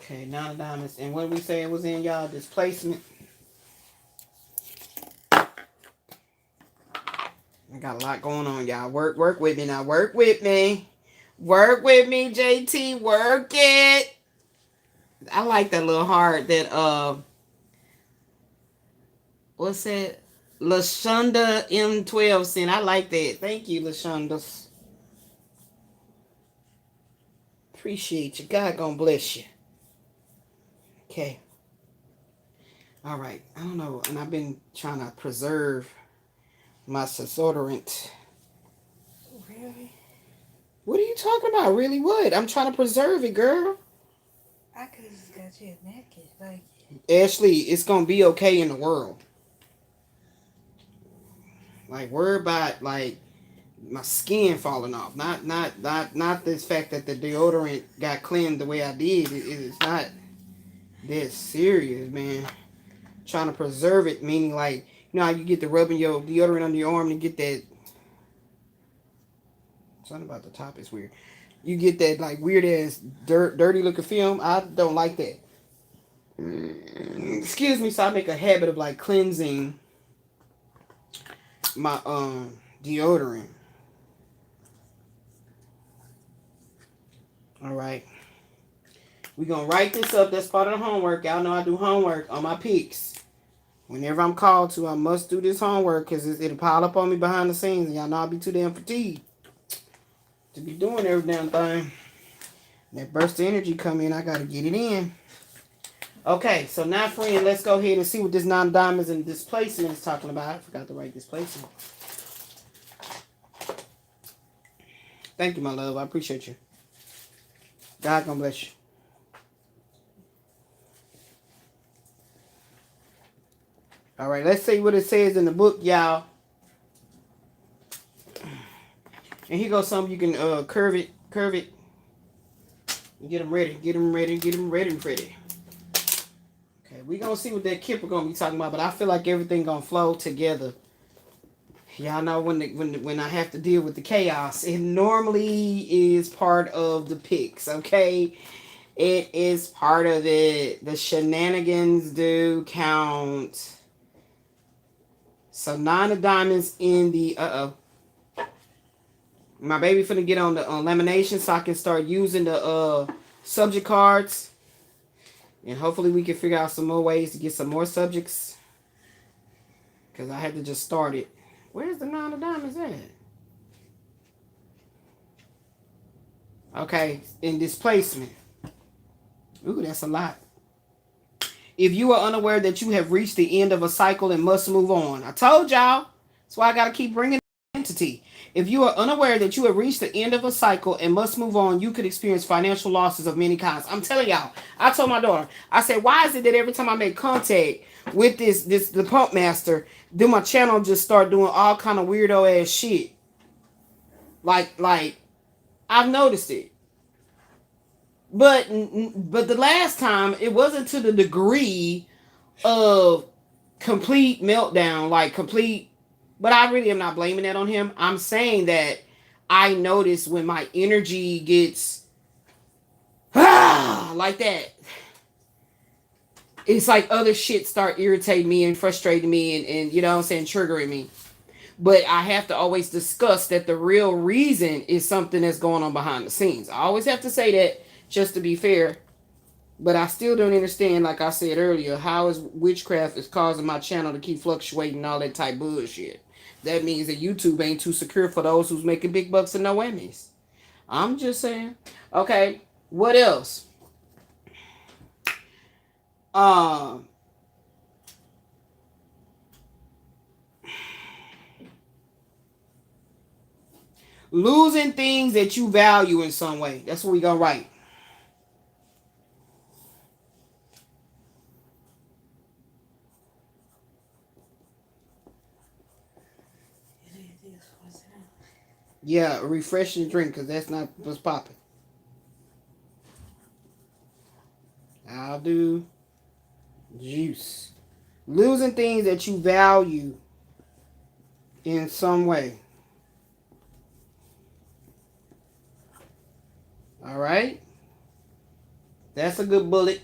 Okay, 9 of diamonds. And what did we say it was in, y'all? Displacement. I got a lot going on, y'all. Work with me now. Work with me. Work with me, JT. Work it. I like that little heart that, what's that? Lashonda M12 sent. I like that. Thank you, Lashonda. Appreciate you. God gonna bless you. Okay. All right. I don't know. And I've been trying to preserve my deodorant. Really? What are you talking about? Really what? I'm trying to preserve it, girl. I could have just got you a naked. Like, Ashley, it's gonna be okay in the world. Like, worry about like my skin falling off. Not this fact that the deodorant got cleansed the way I did. It's not that serious, man. Trying to preserve it, meaning like, you know how you get the rubbing your deodorant under your arm and get that. Something about the top is weird. You get that like weird ass dirty looking film. I don't like that. Excuse me. So I make a habit of like cleansing my deodorant. All right. We're gonna write this up. That's part of the homework. Y'all know I do homework on my pics. Whenever I'm called to, I must do this homework because it'll pile up on me behind the scenes, and y'all know I'll be too damn fatigued to be doing every damn thing. That burst of energy come in, I gotta get it in. Okay, so now, friend, let's go ahead and see what this 9 of diamonds and displacement is talking about. I forgot to write displacement. Thank you, my love. I appreciate you. God gonna bless you. All right, let's see what it says in the book, y'all. And here goes some you can curve it. Get them ready. Okay, we gonna see what that Kipper gonna be talking about, but I feel like everything gonna flow together. Y'all know when I have to deal with the chaos, it normally is part of the picks, okay? It is part of it. The shenanigans do count. So 9 of diamonds in the my baby finna get on the lamination so I can start using the subject cards, and hopefully we can figure out some more ways to get some more subjects, because I had to just start it. Where's the 9 of diamonds at? Okay, in displacement. Ooh, that's a lot. If you are unaware that you have reached the end of a cycle and must move on. I told y'all. That's why I got to keep bringing entity. If you are unaware that you have reached the end of a cycle and must move on, you could experience financial losses of many kinds. I'm telling y'all. I told my daughter. I said, why is it that every time I make contact with the pump master, then my channel just start doing all kind of weirdo ass shit? Like I've noticed it. But the last time, it wasn't to the degree of complete meltdown, like complete But I really am not blaming that on him. I'm saying that I notice when my energy gets like that, it's like other shit start irritating me and frustrating me and you know what I'm saying, triggering me. But I have to always discuss that the real reason is something that's going on behind the scenes. I always have to say that just to be fair. But I still don't understand, like I said earlier, how is witchcraft is causing my channel to keep fluctuating and all that type bullshit. That means that YouTube ain't too secure for those who's making big bucks and no whammies. I'm just saying. Okay, what else? Um, losing things that you value in some way. That's what we gonna write. Yeah, refreshing drink because that's not what's popping. I'll do juice. Losing things that you value in some way. All right. That's a good bullet.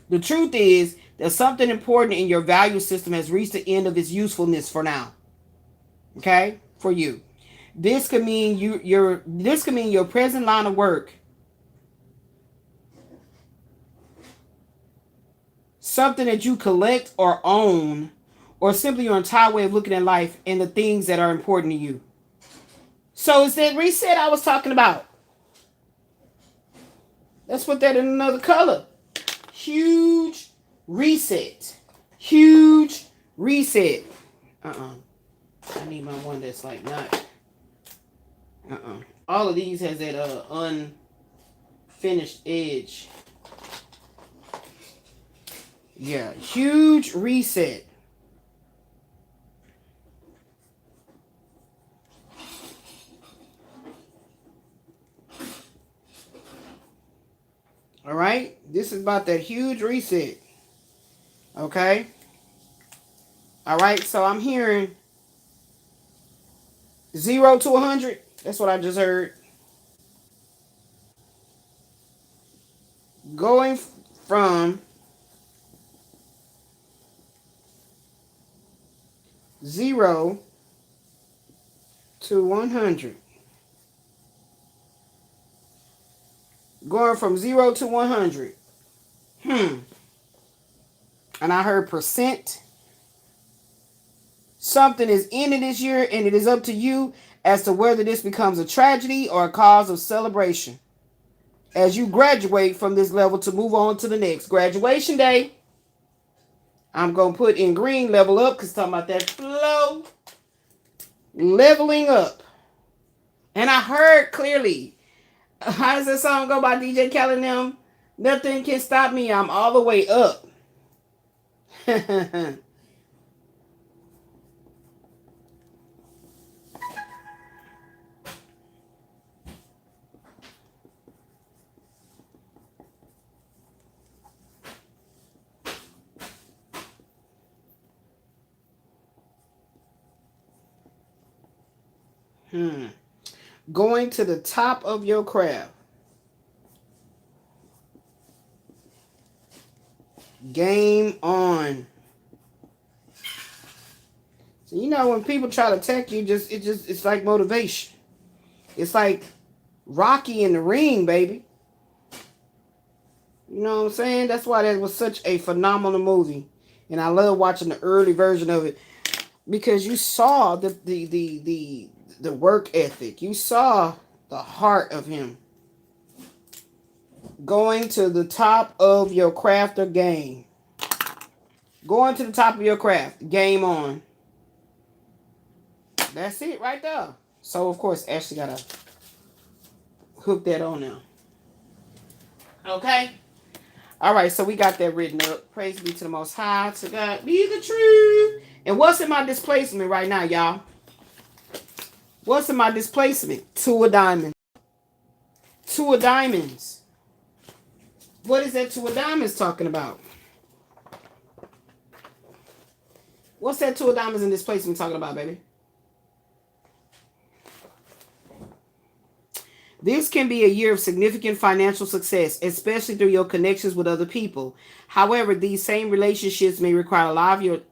The truth is that something important in your value system has reached the end of its usefulness for now. Okay? For you. This could mean your present line of work. Something that you collect or own, or simply your entire way of looking at life and the things that are important to you. So it's that reset I was talking about. Let's put that in another color. Huge reset. Huge reset. I need my one that's like not. All of these has that unfinished edge. Yeah, huge reset. All right, this is about that huge reset. Okay. All right, so I'm hearing 0 to 100. That's what I just heard. Going from 0 to 100. Going from 0 to 100. And I heard percent. Something is ending this year, and it is up to you as to whether this becomes a tragedy or a cause of celebration. As you graduate from this level to move on to the next. Graduation day. I'm going to put in green, level up, because talking about that flow. Leveling up. And I heard clearly. How does that song go by DJ Khaled and them? Nothing can stop me. I'm all the way up. Going to the top of your craft. Game on. So you know when people try to attack you, it's like motivation. It's like Rocky in the ring, baby. You know what I'm saying? That's why that was such a phenomenal movie. And I love watching the early version of it. Because you saw the work ethic. You saw the heart of him. Going to the top of your craft or game. Going to the top of your craft. Game on. That's it right there. So, of course, Ashley got to hook that on now. Okay? All right, so we got that written up. Praise be to the Most High. To God be the truth. And what's in my displacement right now, y'all? What's in my displacement? 2 of diamonds. 2 of diamonds. What is that 2 of diamonds talking about? What's that two of diamonds in displacement talking about, baby? This can be a year of significant financial success, especially through your connections with other people. However, these same relationships may require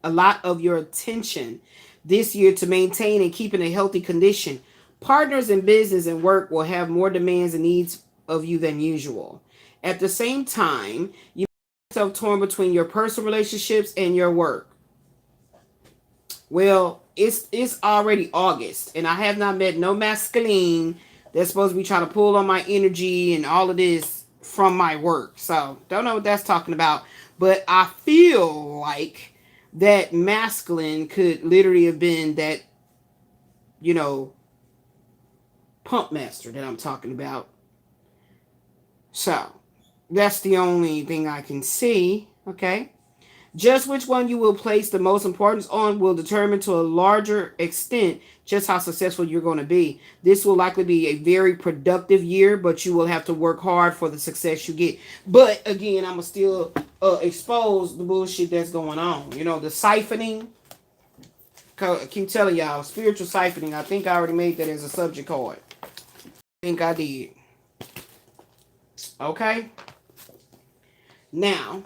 a lot of your attention this year to maintain and keep in a healthy condition. Partners in business and work will have more demands and needs of you than usual. At the same time, you find yourself torn between your personal relationships and your work. Well, it's already August, and I have not met no masculine that's supposed to be trying to pull on my energy and all of this from my work. So don't know what that's talking about. But I feel like that masculine could literally have been that, you know, pump master that I'm talking about. So that's the only thing I can see. Okay. Just which one you will place the most importance on will determine to a larger extent just how successful you're going to be. This will likely be a very productive year, but you will have to work hard for the success you get. But again, I'm going to still expose the bullshit that's going on. You know, the siphoning. I keep telling y'all, spiritual siphoning. I think I already made that as a subject card. I think I did. Okay. Now,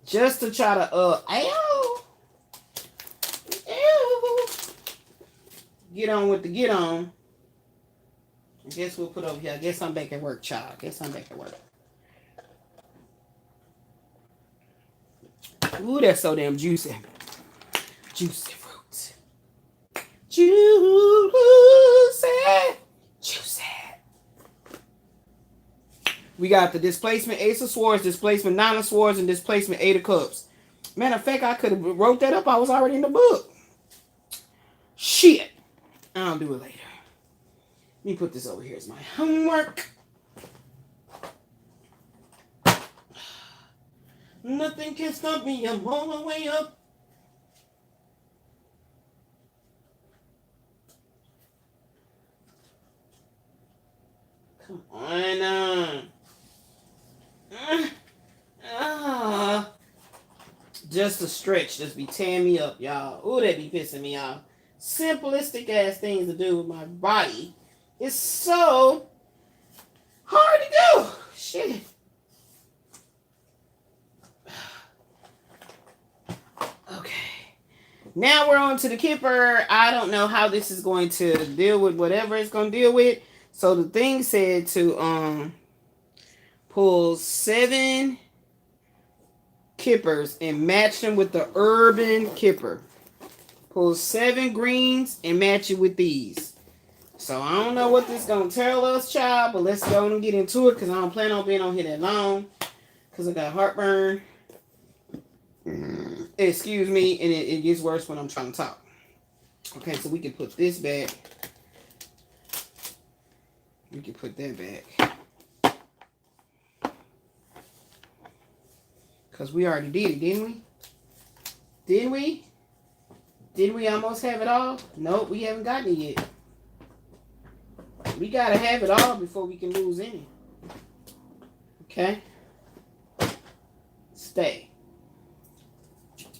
just to try to get on with the get on. I guess we'll put over here. I guess I'm back at work, child. I guess I'm back at work. Ooh, that's so damn juicy. Juicy fruits. Juicy. Juicy. We got the displacement Ace of Swords, displacement Nine of Swords, and displacement Eight of Cups. Matter of fact, I could have wrote that up. I was already in the book. Shit. I'll do it later. Let me put this over here as my homework. Nothing can stop me. I'm all the way up. Come on. Just a stretch. Just be tearing me up, y'all. Ooh, that be pissing me off. Simplistic ass things to do with my body. It's so hard to do. Shit. Okay. Now we're on to the Kipper. I don't know how this is going to deal with whatever it's going to deal with. So the thing said to pull 7 Kippers and match them with the Urban Kipper. Pull 7 greens and match it with these. So I don't know what this is going to tell us, child, but let's go and get into it because I don't plan on being on here that long because I got heartburn. Excuse me, and it gets worse when I'm trying to talk. Okay, so we can put this back. We can put that back. Because we already did it, didn't we? Didn't we? Didn't we almost have it all? Nope, we haven't gotten it yet. We gotta have it all before we can lose any. Okay? Stay.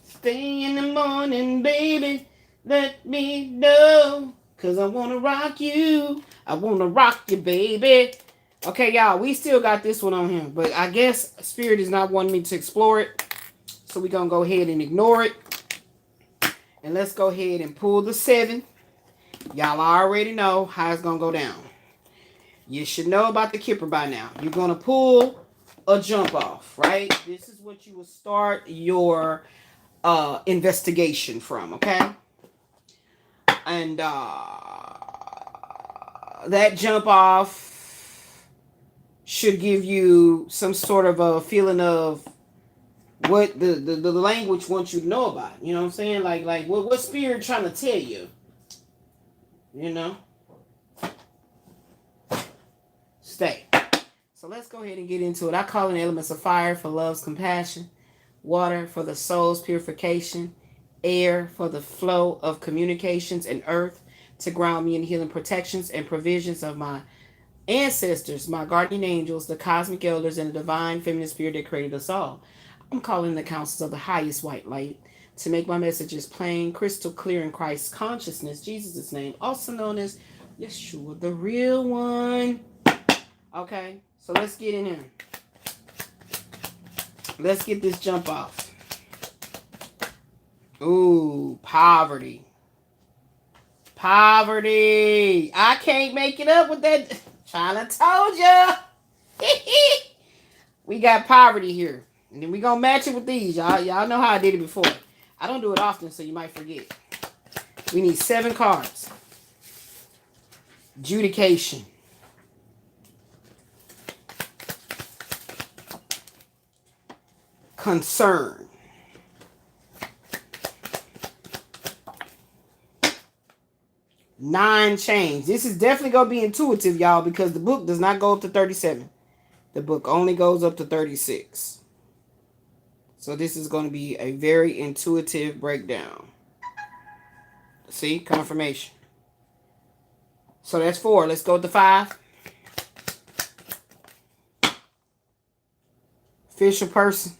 Stay in the morning, baby. Let me know. Cause I wanna rock you. I wanna rock you, baby. Okay, y'all, we still got this one on here. But I guess Spirit is not wanting me to explore it. So we're gonna go ahead and ignore it. And let's go ahead and pull the 7. Y'all already know how it's gonna go down. You should know about the Kipper by now. You're gonna pull a jump off, right? This is what you will start your investigation from, okay? And that jump off should give you some sort of a feeling of what the language wants you to know about. You know what I'm saying? Like what Spirit trying to tell you? You know? Stay. So let's go ahead and get into it. I call in elements of fire for love's compassion, water for the soul's purification, air for the flow of communications, and earth to ground me in healing protections and provisions of my ancestors, my guardian angels, the cosmic elders, and the divine feminine spirit that created us all. I'm calling the councils of the highest white light, to make my messages plain, crystal clear in Christ's consciousness, Jesus' name, also known as Yeshua, the real one. Okay, so let's get in here. Let's get this jump off. Ooh, poverty. Poverty. I can't make it up with that. China told ya. We got poverty here. And then we gonna match it with these. Y'all know how I did it before. I don't do it often, so you might forget. We need 7 cards. Adjudication. Concern. Nine chains. This is definitely going to be intuitive, y'all, because the book does not go up to 37. The book only goes up to 36. So this is going to be a very intuitive breakdown. See? Confirmation. So that's 4. Let's go to 5. Official person.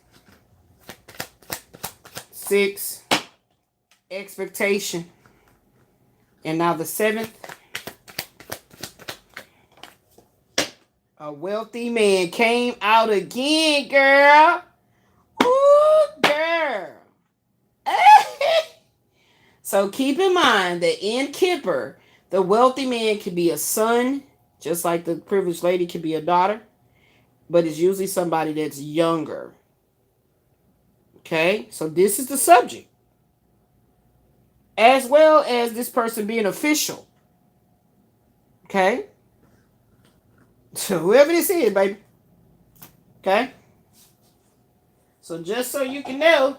6. Expectation. And now the 7th. A wealthy man came out again, girl. Ooh, girl. So keep in mind that in Kipper, the wealthy man can be a son, just like the privileged lady can be a daughter, but it's usually somebody that's younger. Okay, so this is the subject. As well as this person being official. Okay? So whoever this is, baby. Okay? So just so you can know,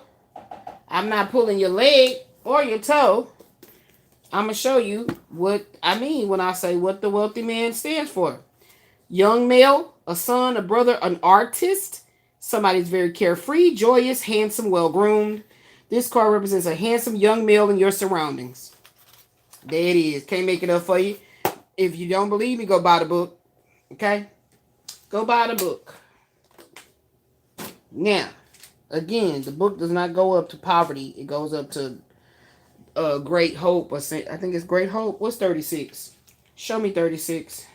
I'm not pulling your leg or your toe. I'm going to show you what I mean when I say what the wealthy man stands for. Young male, a son, a brother, an artist. Somebody's very carefree, joyous, handsome, well-groomed. This card represents a handsome young male in your surroundings. There it is. Can't make it up for you. If you don't believe me, go buy the book. Okay? Go buy the book. Now, again, the book does not go up to poverty. It goes up to great hope. I think it's great hope. What's 36? Show me 36.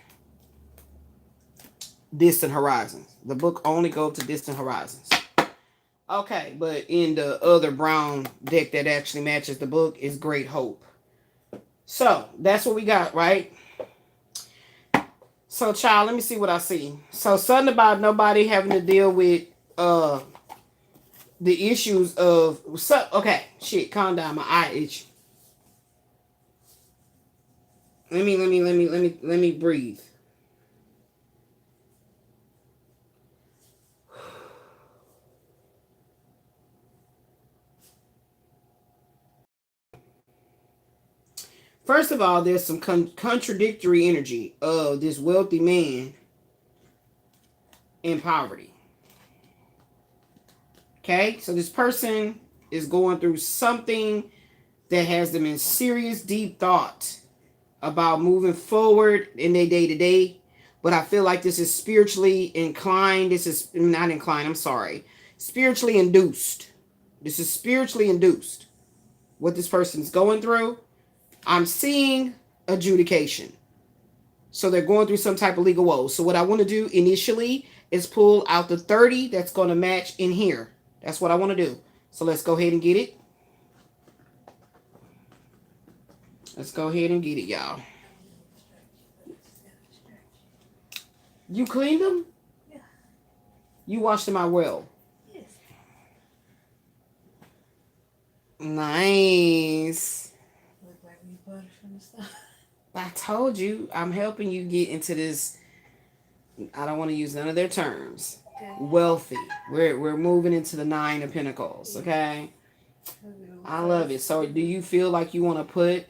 Distant horizons. The book only goes to distant horizons. Okay, but in the other brown deck that actually matches the book is Great Hope. So, that's what we got, right? So, child, let me see what I see. So, something about nobody having to deal with the issues of... Okay, shit, calm down. My eye itch. Let me breathe. First of all, there's some contradictory energy of this wealthy man in poverty. Okay, so this person is going through something that has them in serious, deep thought about moving forward in their day-to-day. But I feel like this is spiritually inclined. This is not inclined, I'm sorry. Spiritually induced. This is spiritually induced. What this person's going through. I'm seeing adjudication. So they're going through some type of legal woes. So what I want to do initially is pull out the 30 that's going to match in here. That's what I want to do. So let's go ahead and get it. Let's go ahead and get it, y'all. You cleaned them? Yeah. You washed them out well? Yes. Nice. Look like we butter from the stuff. I told you, I'm helping you get into this. I don't want to use none of their terms. Okay. Wealthy. We're moving into the 9 of Pentacles, okay? I love it. So do you feel like you want to put...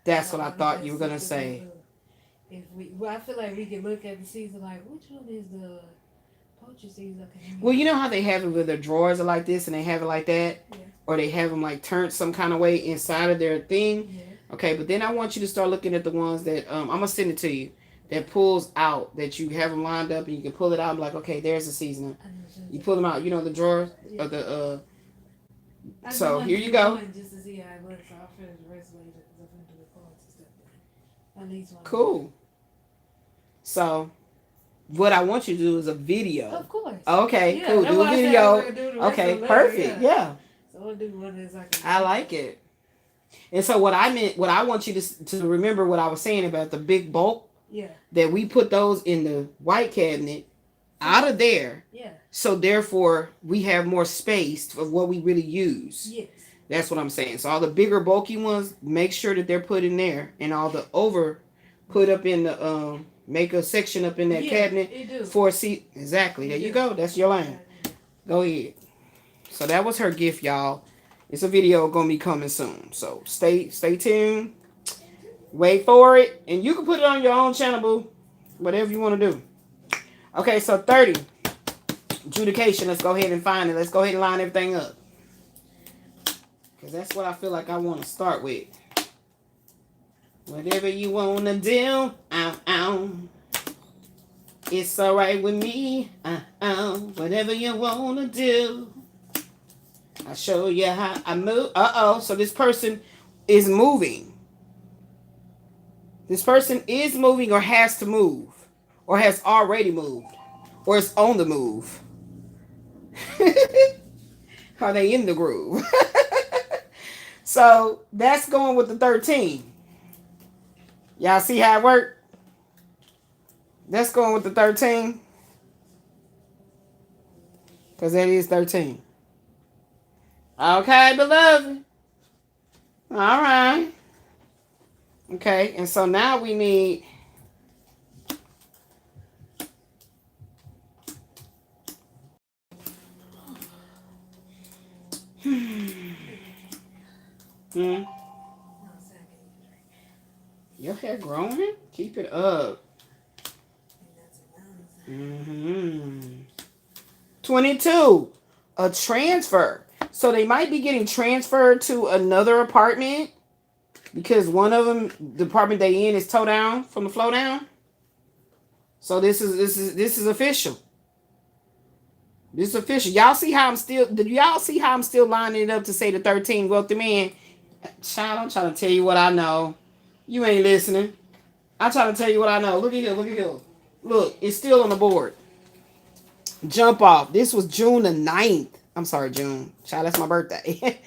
That's what I thought you were going to say. I feel like we can look at the season like, which one is the poetry season? Well, you know how they have it where their drawers are like this and they have it like that? Yeah. Or they have them like turned some kind of way inside of their thing? Yeah. Okay, but then I want you to start looking at the ones that, I'm going to send it to you, that pulls out, that you have them lined up and you can pull it out and be like, okay, there's the seasoning. You pull them out, you know, the drawers, or So here you go. Just to see how it looks. I'll finish the rest later because I'm gonna do the cards and stuff. At least one. Cool. So what I want you to do is a video. Of course. Okay, yeah, cool. Do a video. Okay, perfect. Yeah. So I'll do one as I can. I like it. And so what I want you to remember what I was saying about the big bulk. Yeah. That we put those in the white cabinet out of there. Yeah. So therefore we have more space for what we really use. Yes. That's what I'm saying. So all the bigger bulky ones, make sure that they're put in there, and all the over put up in the make a section up in that cabinet for a seat. Exactly. There you go. That's your line. Go ahead. So that was her gift, y'all. It's a video gonna be coming soon. So stay tuned. Wait for it. And you can put it on your own channel, boo. Whatever you want to do. Okay, so 30. Adjudication. Let's go ahead and find it. Let's go ahead and line everything up. Because that's what I feel like I want to start with. Whatever you want to do. Ow, ow. It's alright with me. Whatever you want to do. I'll show you how I move. Uh-oh. So this person is moving. This person is moving or has to move. Or has already moved. Or is on the move. Are they in the groove? So that's going with the 13. Y'all see how it worked? That's going with the 13. Because that is 13. Okay, beloved. All right. Okay, and so now we need Your hair growing? Keep it up. 22. A transfer. So they might be getting transferred to another apartment because one of them, the apartment they in, is toe down from the flow down. So this is official. This is official. Y'all see how I'm still? Did y'all see how I'm still lining it up to say the 13 wealthy man? Child, I'm trying to tell you what I know. You ain't listening. I'm trying to tell you what I know. Look at here. Look at here. Look, it's still on the board. Jump off. This was June the 9th. I'm sorry, June. Child, that's my birthday.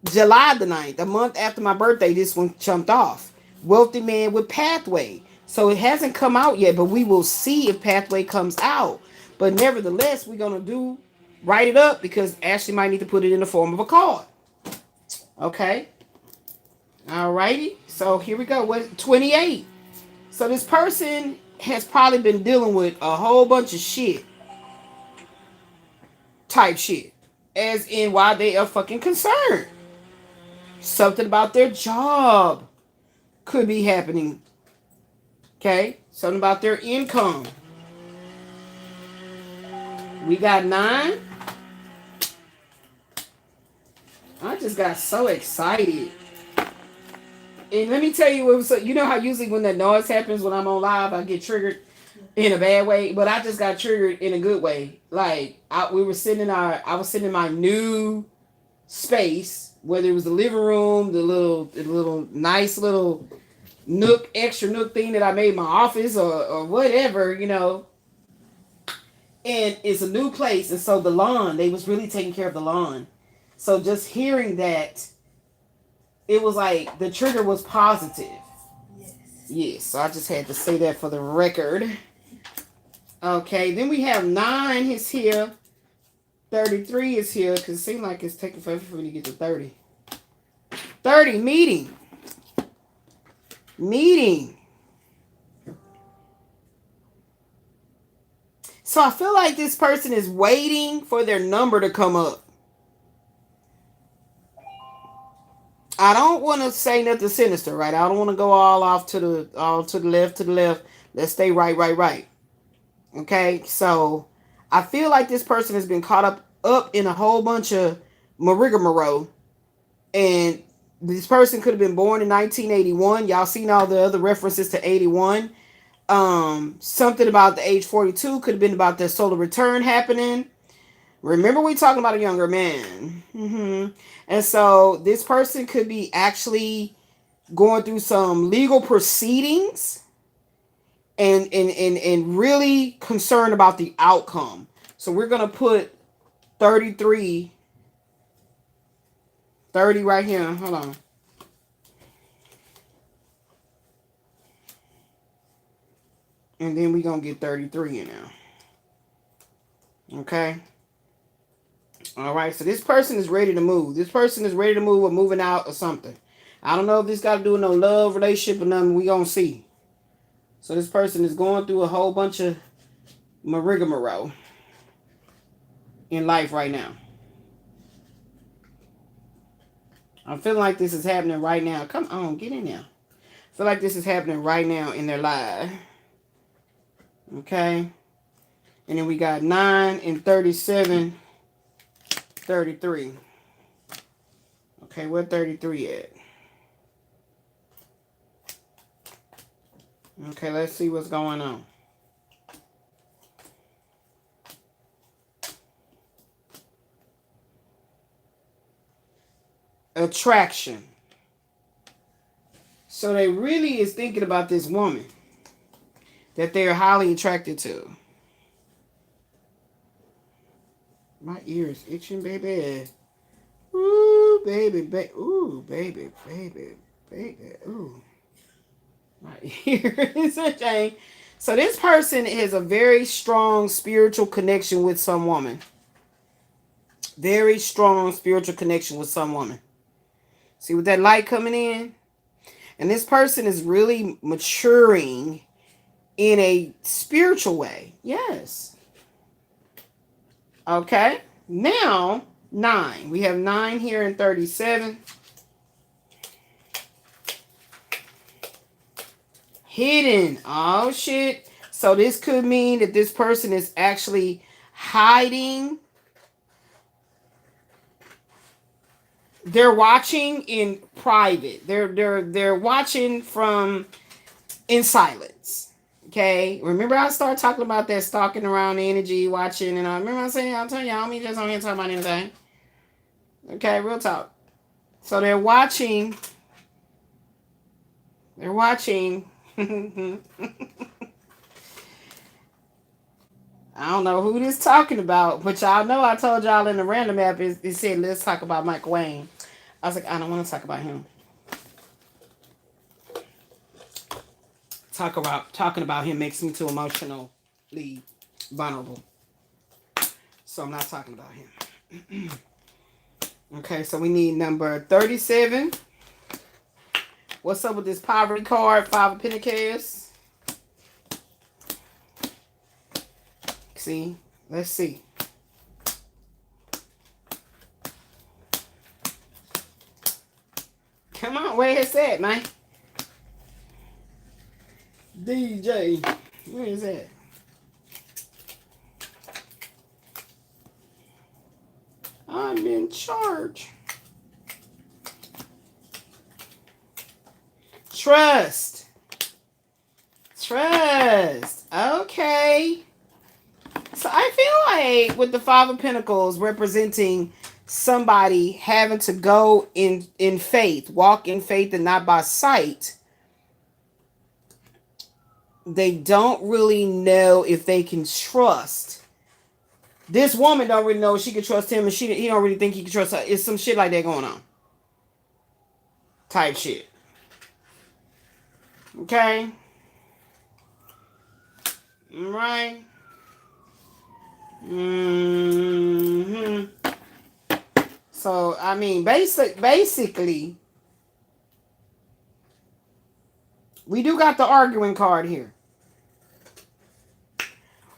July the 9th, a month after my birthday, this one jumped off. Wealthy man with pathway. So it hasn't come out yet, but we will see if pathway comes out. But nevertheless, we're going to write it up because Ashley might need to put it in the form of a card. Okay. All righty. So here we go. What 28. So this person has probably been dealing with a whole bunch of shit. Type shit. As in why they are fucking concerned. Something about their job could be happening. Okay. Something about their income. We got 9. I just got so excited. And let me tell you, it was, you know how usually when that noise happens when I'm on live, I get triggered in a bad way, but I just got triggered in a good way. Like I was sitting in my new space, whether it was the living room, the little nice little extra nook thing that I made my office or whatever, you know. And it's a new place, and so the lawn, they was really taking care of the lawn. So just hearing that, it was like the trigger was positive. Yes, so I just had to say that for the record. Okay, then we have 9 is here. 33 is here, because it seems like it's taking forever for me to get to 30. 30, meeting. Meeting. So I feel like this person is waiting for their number to come up. I don't want to say nothing sinister, right? I don't want to go all off to the left. Let's stay right. Okay? So I feel like this person has been caught up in a whole bunch of rigmarole. And this person could have been born in 1981. Y'all seen all the other references to 81. Something about the age 42 could have been about their solar return happening. Remember, we talking about a younger man. And so this person could be actually going through some legal proceedings and really concerned about the outcome. So we're going to put 33, 30 right here. Hold on. And then we're going to get 33 in there. Okay. All right. So this person is ready to move. This person is ready to move or moving out or something. I don't know if this got to do with no love relationship or nothing. We going to see. So this person is going through a whole bunch of rigmarole in life right now. I feel like this is happening right now. Come on, get in there. I feel like this is happening right now in their life. Okay. And then we got 9 and 37, 33. Okay, where 33 at? Okay, let's see what's going on. Attraction. So they really is thinking about this woman that they're highly attracted to. My ear is itching, baby. Ooh, baby, baby. Ooh, baby, baby, baby. Ooh. My ear is itching. So this person has a very strong spiritual connection with some woman. Very strong spiritual connection with some woman. See with that light coming in? And this person is really maturing in a spiritual way. Yes. Okay. Now, 9. We have 9 here in 37. Hidden. Oh, shit. So this could mean that this person is actually hiding. They're watching in private. They're watching from in silence. Okay. Remember I started talking about that stalking around energy, watching, and I remember I saying, I'll tell you, I don't mean just on here talking about anything. Okay, real talk. So they're watching. They're watching. I don't know who this talking about, but y'all know I told y'all in the random app it said let's talk about Mike Wayne. I was like, I don't want to talk about him. Talking about him makes me too emotionally vulnerable. So I'm not talking about him. Okay, so we need number 37. What's up with this poverty card? 5 of Pentacles. See? Let's see. Come on, where is that, man? DJ, where is that? I'm in charge. Trust. Okay. So I feel like with the 5 of Pentacles representing somebody having to go in faith, walk in faith and not by sight, they don't really know if they can trust. This woman don't really know if she can trust him, and he don't really think he can trust her. It's some shit like that going on. Type shit. Okay? Right? So, I mean, basically, we do got the arguing card here.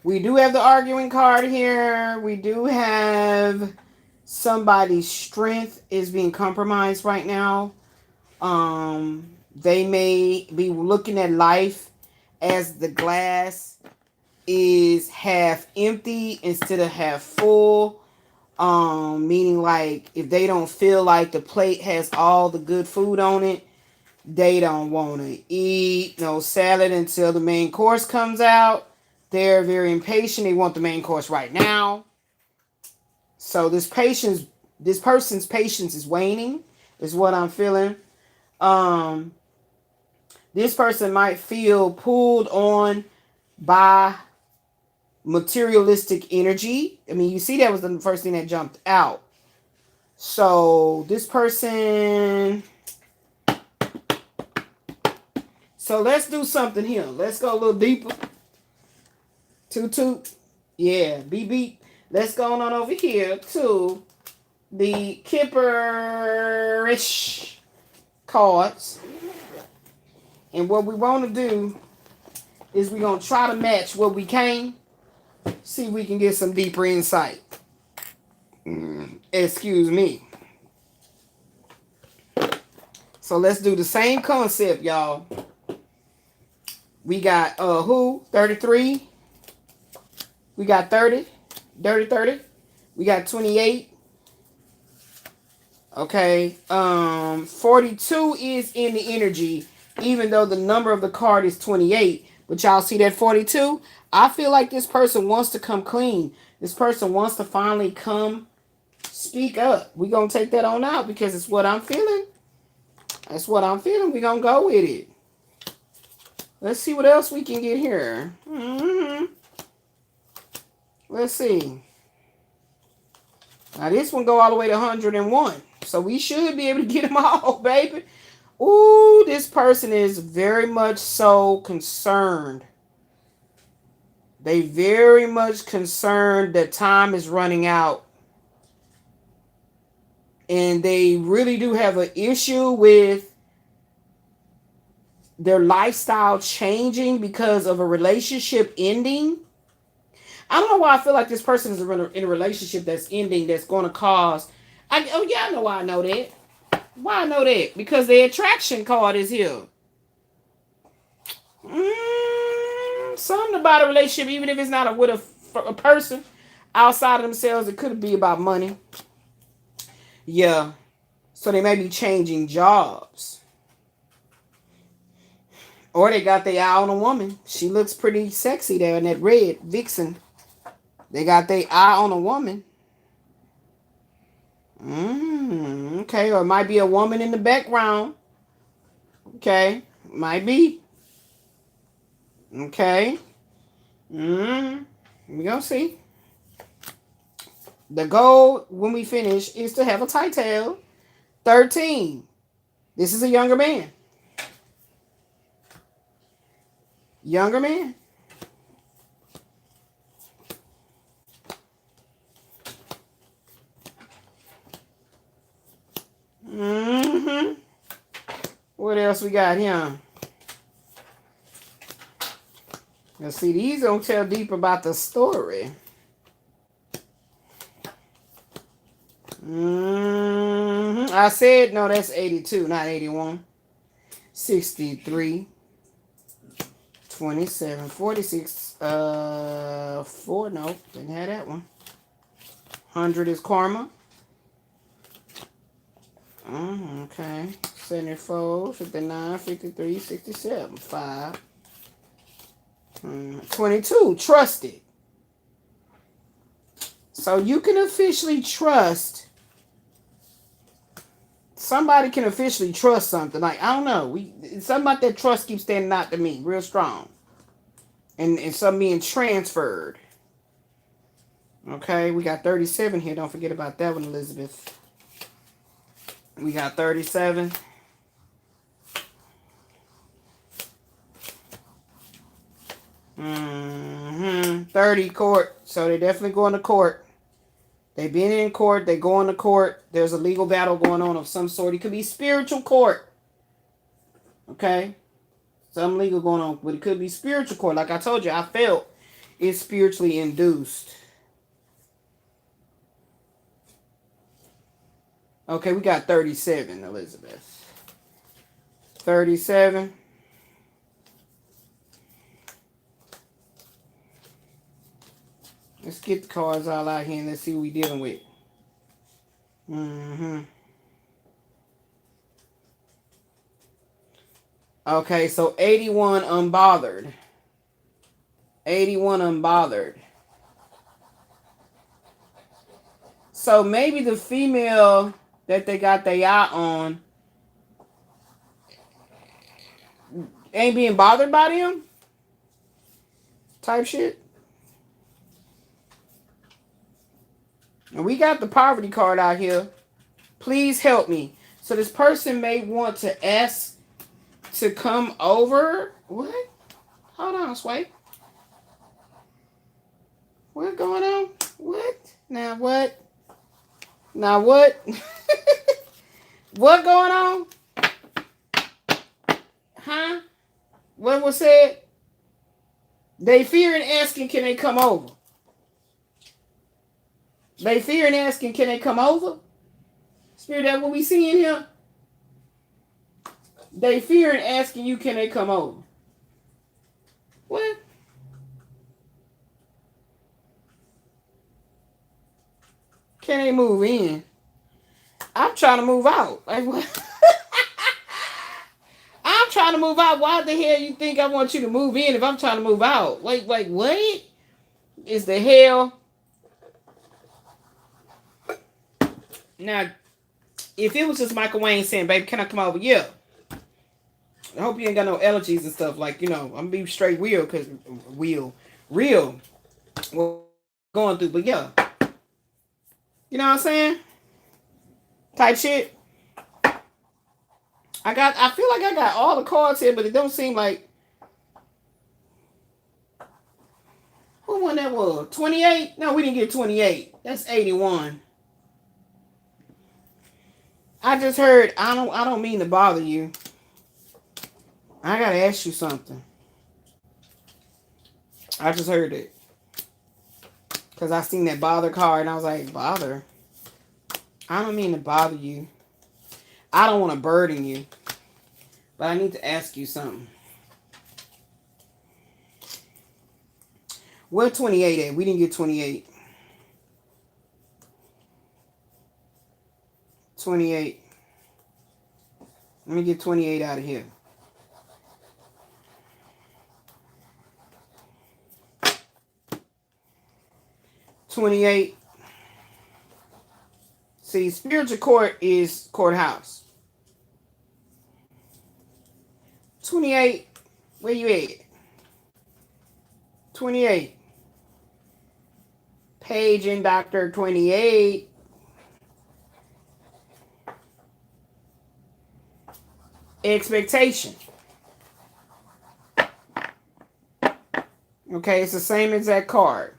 We do have the arguing card here. We do have somebody's strength is being compromised right now. They may be looking at life as the glass is half empty instead of half full. Meaning like if they don't feel like the plate has all the good food on it, they don't want to eat no salad until the main course comes out. They're very impatient. They want the main course right now. So this person's patience is waning, is what I'm feeling. This person might feel pulled on by materialistic energy. I mean, you see that was the first thing that jumped out. So this person. So let's do something here. Let's go a little deeper. Toot toot. Yeah, beep beep. Let's go on over here to the Kipperish cards. And what we want to do is we're going to try to match what we can. See if we can get some deeper insight. Excuse me. So let's do the same concept, y'all. We got who? 33. We got 30. Dirty 30. We got 28. Okay. 42 is in the energy, even though the number of the card is 28. But y'all see that 42? I feel like this person wants to come clean. This person wants to finally come speak up. We're going to take that on out because it's what I'm feeling. That's what I'm feeling. We're going to go with it. Let's see what else we can get here. Let's see. Now this one go all the way to 101. So we should be able to get them all, baby. Ooh, this person is very much so concerned. They very much concerned that time is running out. And they really do have an issue with their lifestyle changing because of a relationship ending. I don't know why I feel like this person is in a relationship that's ending that's going to cause... I know why I know that. Why I know that? Because the attraction card is here. Something about a relationship, even if it's not with a person outside of themselves, it could be about money. Yeah. So they may be changing jobs. Or they got their eye on a woman. She looks pretty sexy there in that red vixen. They got their eye on a woman. Okay, or it might be a woman in the background. Okay, might be. Okay. We gonna see. The goal when we finish is to have a title. 13. This is a younger man. Younger man. What else we got here? Let's see. These don't tell deep about the story. I said, no, that's 82, not 81. 63. 27. 46. 4. No, didn't have that one. 100 is karma. Okay. 74, 59, 53, 67, 5. 22, trusted. So you can officially trust. Somebody can officially trust something. Like, I don't know. Something about that trust keeps standing out to me real strong. And something being transferred. Okay, we got 37 here. Don't forget about that one, Elizabeth. We got 37. 30 court. So they definitely going to court. They've been in court. They going to court. There's a legal battle going on of some sort. It could be spiritual court. Okay? Something legal going on. But it could be spiritual court. Like I told you, I felt it's spiritually induced. Okay, we got 37, Elizabeth. 37. Let's get the cards all out here and let's see what we're dealing with. Okay, so 81 unbothered. 81 unbothered. So maybe the female that they got their eye on ain't being bothered by them type shit. And we got the poverty card out here. Please help me. So this person may want to ask to come over. What? Hold on, Sway. What's going on? What? Now what? Now what? What going on? Huh? What was said? They fear and asking, can they come over? They fear and asking, can they come over? Spirit, that what we seeing here? They fear and asking you, can they come over? What? Can they move in? I'm trying to move out. Like what? I'm trying to move out. Why the hell you think I want you to move in if I'm trying to move out? Like what? Is the hell? Now, if it was just Michael Wayne saying, baby, can I come over? Yeah. I hope you ain't got no allergies and stuff. Like, you know, I'm gonna be straight real because real what going through. But yeah. You know what I'm saying? Type shit. I feel like I got all the cards here, but it don't seem like. What one that was? 28? No, we didn't get 28. That's 81. I just heard, I don't mean to bother you. I gotta ask you something. I just heard it. Because I seen that bother card and I was like, bother? I don't mean to bother you. I don't want to burden you. But I need to ask you something. Where 28 at? We didn't get 28. 28. Let me get 28 out of here. $28. See, spiritual court is courthouse. 28. Where you at? 28. Page and Doctor 28. Expectation. Okay, it's the same exact card.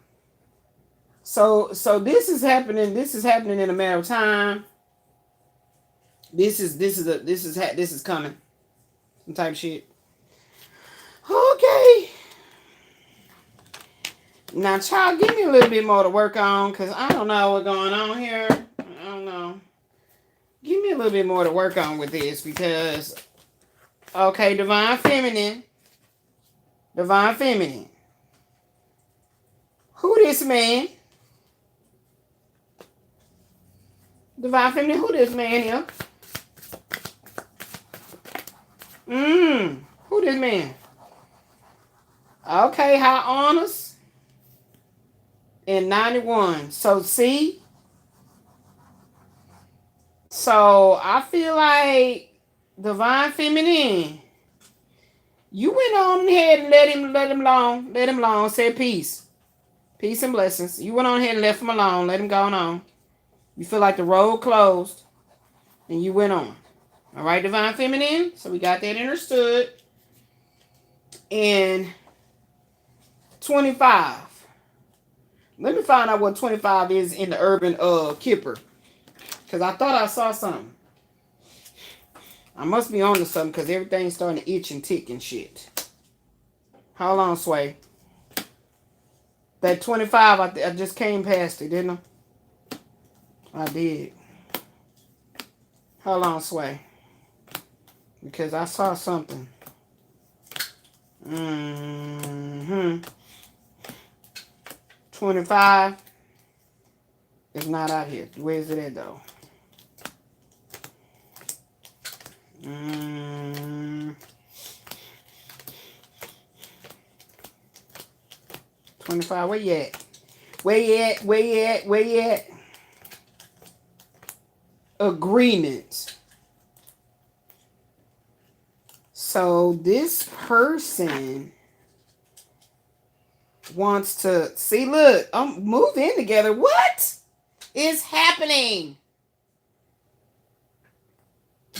So this is happening. This is happening in a matter of time. This is coming. Some type of shit. Okay. Now, child, give me a little bit more to work on because I don't know what's going on here. I don't know. Give me a little bit more to work on with this because, okay, Divine Feminine. Divine Feminine. Who this man? Divine Feminine, who this man here? Who this man? Okay, high honors. In 91. So see? So I feel like Divine Feminine. You went on ahead and let him alone. Said peace. Peace and blessings. You went on ahead and left him alone. Let him go on. You feel like the road closed. And you went on. All right, Divine Feminine. So we got that understood. And 25. Let me find out what 25 is in the urban Kipper. Because I thought I saw something. I must be on to something because everything's starting to itch and tick and shit. Hold on, Sway. That 25, I just came past it, didn't I? I did. Hold on, Sway. Because I saw something. 25 is not out here. Where is it at, though? 25, where you at? Where you at? agreement. So this person wants to see, look, move in together. What is happening?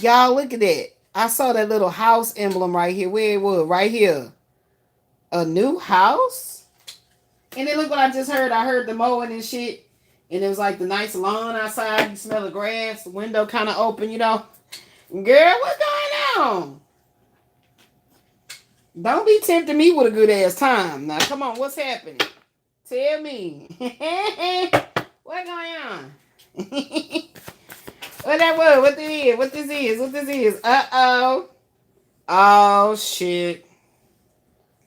Y'all, look at that. I saw that little house emblem right here. Where it was, right here. A new house? And then look what I just heard. I heard the mowing and shit. And it was like the nice lawn outside. You smell the grass. The window kind of open, you know. Girl, what's going on? Don't be tempting me with a good ass time. Now, come on, what's happening? Tell me. What's going on? What that was? What this is? What this is? What this is? Uh-oh. Oh, shit.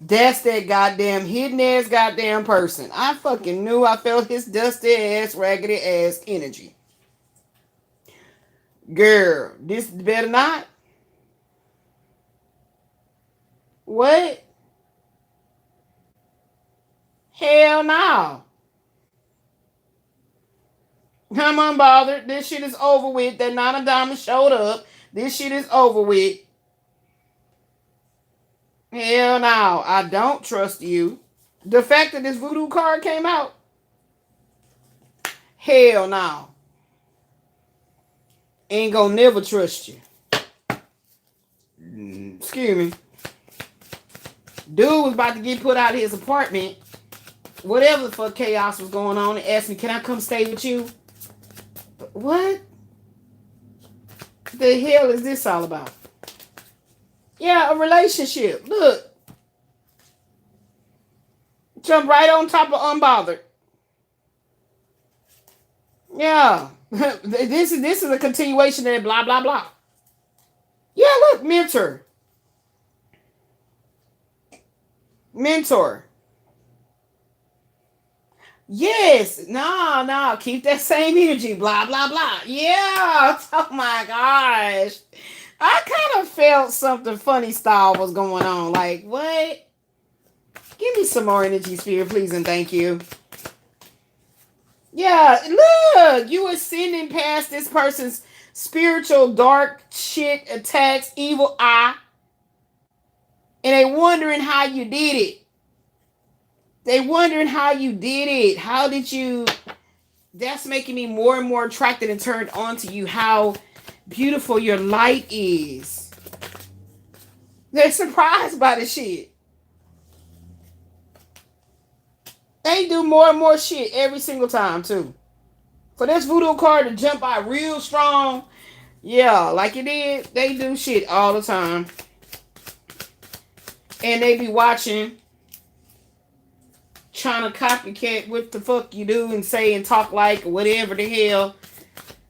That's that goddamn hidden ass goddamn person. I fucking knew I felt his dusty ass, raggedy ass energy. Girl, this better not. What? Hell no. I'm unbothered. This shit is over with. That Nine of Diamonds showed up. This shit is over with. Hell no. I don't trust you. The fact that this voodoo card came out. Hell no. Ain't gonna never trust you. Excuse me. Dude was about to get put out of his apartment. Whatever the fuck chaos was going on, and asked me, can I come stay with you? What the hell is this all about? Yeah, a relationship. Look. Jump right on top of unbothered. Yeah. This is a continuation of blah, blah, blah. Yeah, look, mentor. Mentor. Yes. No. Keep that same energy. Blah, blah, blah. Yeah. Oh, my gosh. I kind of felt something funny style was going on. Like, what? Give me some more energy, Spirit, please, and thank you. Yeah, look. You ascending past this person's spiritual dark shit attacks, evil eye. And they wondering how you did it. They wondering how you did it. How did you... That's making me more and more attracted and turned on to you. How beautiful your light is. They're surprised by the shit. They do more and more shit every single time, too. For this voodoo card to jump out real strong, yeah, like it did, they do shit all the time. And they be watching, trying to copycat what the fuck you do and say and talk like, whatever the hell.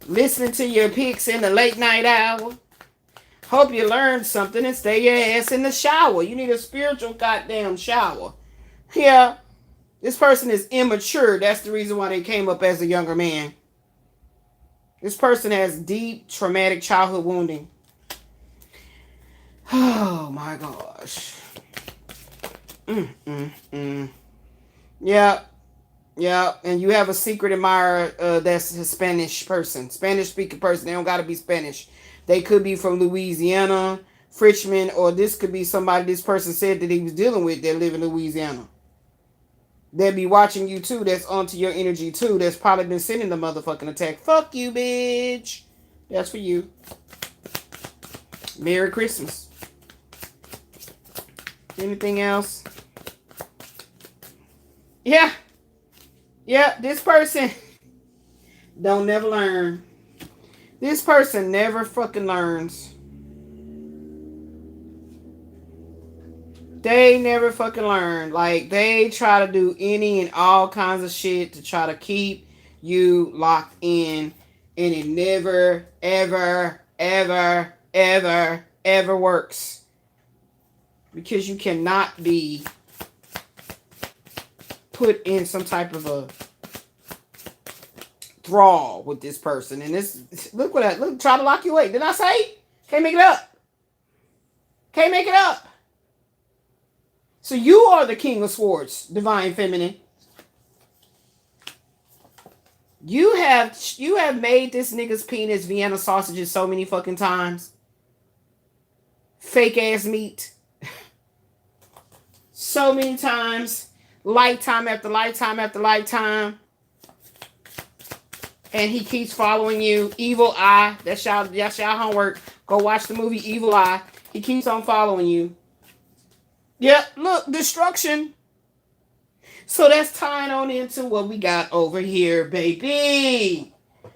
Listening to your pics in the late night hour. Hope you learned something and stay your ass in the shower. You need a spiritual goddamn shower. Yeah. This person is immature. That's the reason why they came up as a younger man. This person has deep traumatic childhood wounding. Oh my gosh. Yeah. And you have a secret admirer that's a Spanish person. Spanish speaking person. They don't got to be Spanish. They could be from Louisiana, Frenchman, or this could be somebody this person said that he was dealing with that live in Louisiana. They'll be watching you too. That's onto your energy too. That's probably been sending the motherfucking attack. Fuck you, bitch. That's for you. Merry Christmas. Anything else? Yeah. This person don't never learn. This person never fucking learns. They never fucking learn. Like, they try to do any and all kinds of shit to try to keep you locked in. And it never, ever, ever, ever, ever works. Because you cannot be put in some type of a thrall with this person. And this, look what look, try to lock you away. Didn't I say? Can't make it up. Can't make it up. So you are the King of Swords, Divine Feminine. You have made this nigga's penis Vienna sausages so many fucking times. Fake ass meat. So many times. Lifetime after lifetime after lifetime. And he keeps following you. Evil Eye. That's y'all homework. Go watch the movie Evil Eye. He keeps on following you. Yep, look, destruction. So that's tying on into what we got over here, baby.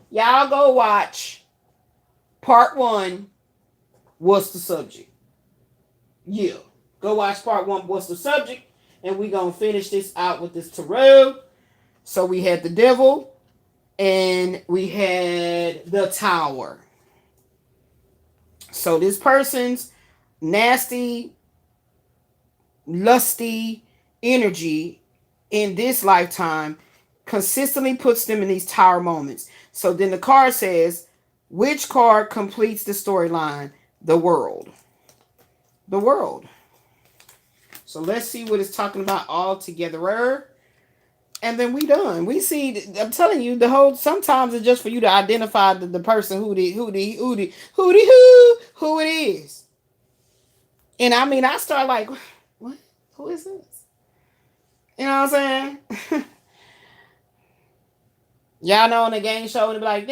Y'all go watch part 1. What's the subject? Yeah. Go watch part 1. What's the subject? And we gonna finish this out with this tarot. So we had the devil. And we had the Tower. So this person's nasty, lusty energy in this lifetime consistently puts them in these Tower moments. So then the card says, which card completes the storyline? The World. The World. So let's see what it's talking about all together. And then we done. We see. I'm telling you, the whole. Sometimes it's just for you to identify the person who it is. And I mean, I start like, what? Who is this? You know what I'm saying? Y'all know on the game show, it'll be like,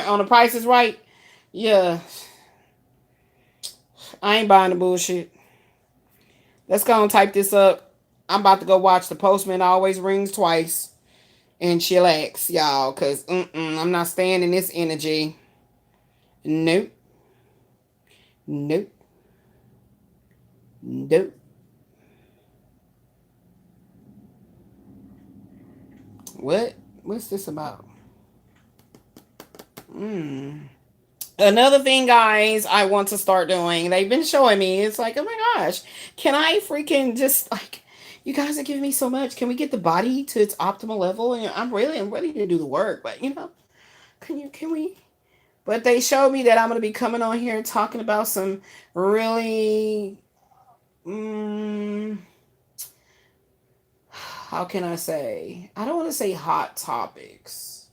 on The Price is Right. Yeah, I ain't buying the bullshit. Let's go and type this up. I'm about to go watch The Postman Always Rings Twice and chillax, y'all, because I'm not staying in this energy. Nope. Nope. Nope. What's this about? Another thing, guys, I want to start doing. They've been showing me. It's like, oh my gosh, can I freaking just like, you guys are giving me so much. Can we get the body to its optimal level? And I'm ready to do the work, but can we? But they showed me that I'm gonna be coming on here and talking about some really, how can I say? I don't want to say hot topics.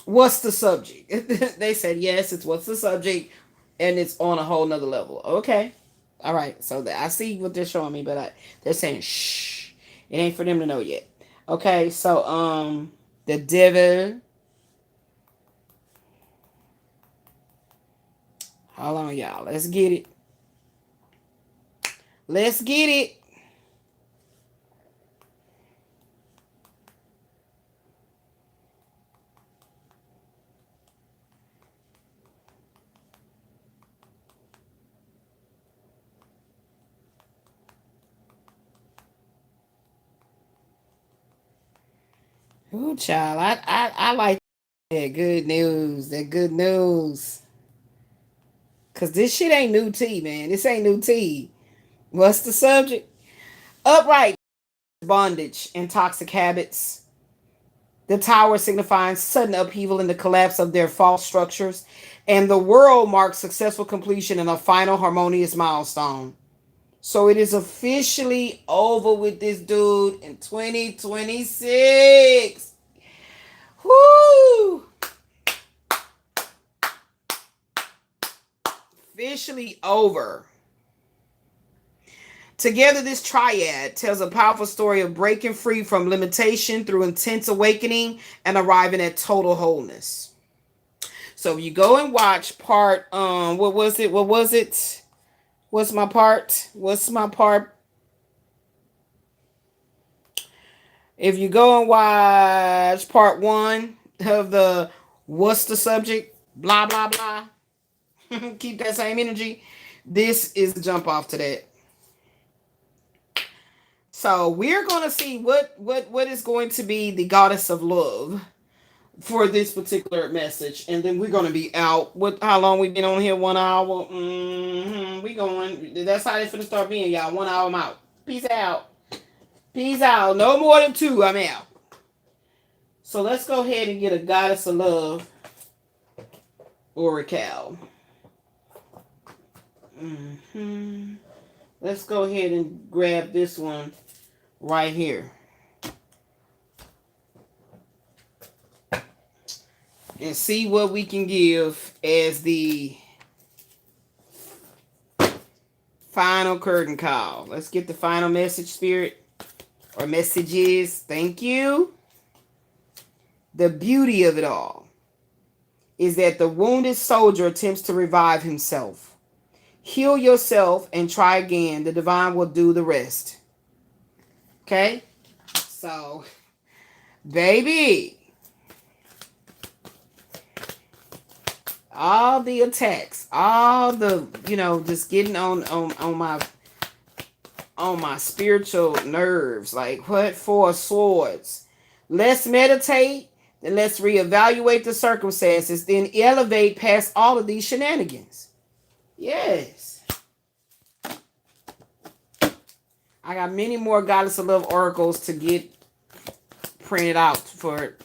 What's the subject? They said yes, it's what's the subject, and it's on a whole nother level. Okay. All right. So I see what they're showing me, but they're saying shh. It ain't for them to know yet. Okay. So the devil. Hold on, y'all. Let's get it. Let's get it. Ooh, child. I like that good news. That good news. Cause this shit ain't new tea, man. This ain't new tea. What's the subject? Upright bondage and toxic habits. The tower signifying sudden upheaval in the collapse of their false structures. And the world marks successful completion and a final harmonious milestone. So it is officially over with this dude in 2026. Woo! Officially over. Together, this triad tells a powerful story of breaking free from limitation through intense awakening and arriving at total wholeness. So you go and watch part, what was it? What's my part? If you go and watch part 1 of the what's the subject, blah, blah, blah, keep that same energy. This is the jump off to that. So we're going to see what is going to be the goddess of love for this particular message. And then we're going to be out. How long we been on here? 1 hour. We going. That's how it's going to start being, y'all. 1 hour, I'm out. Peace out. Peace out. No more than 2. I'm out. So let's go ahead and get a goddess of love oracle. Let's go ahead and grab this one right here. And see what we can give as the final curtain call. Let's get the final message, Spirit. Or messages. Thank you. The beauty of it all is that the wounded soldier attempts to revive himself. Heal yourself and try again. The divine will do the rest. Okay? So, baby, all the attacks, all the, just getting on my spiritual nerves. Like, what for swords? Let's meditate, then let's reevaluate the circumstances, then elevate past all of these shenanigans. Yes. I got many more Goddess of Love oracles to get printed out for,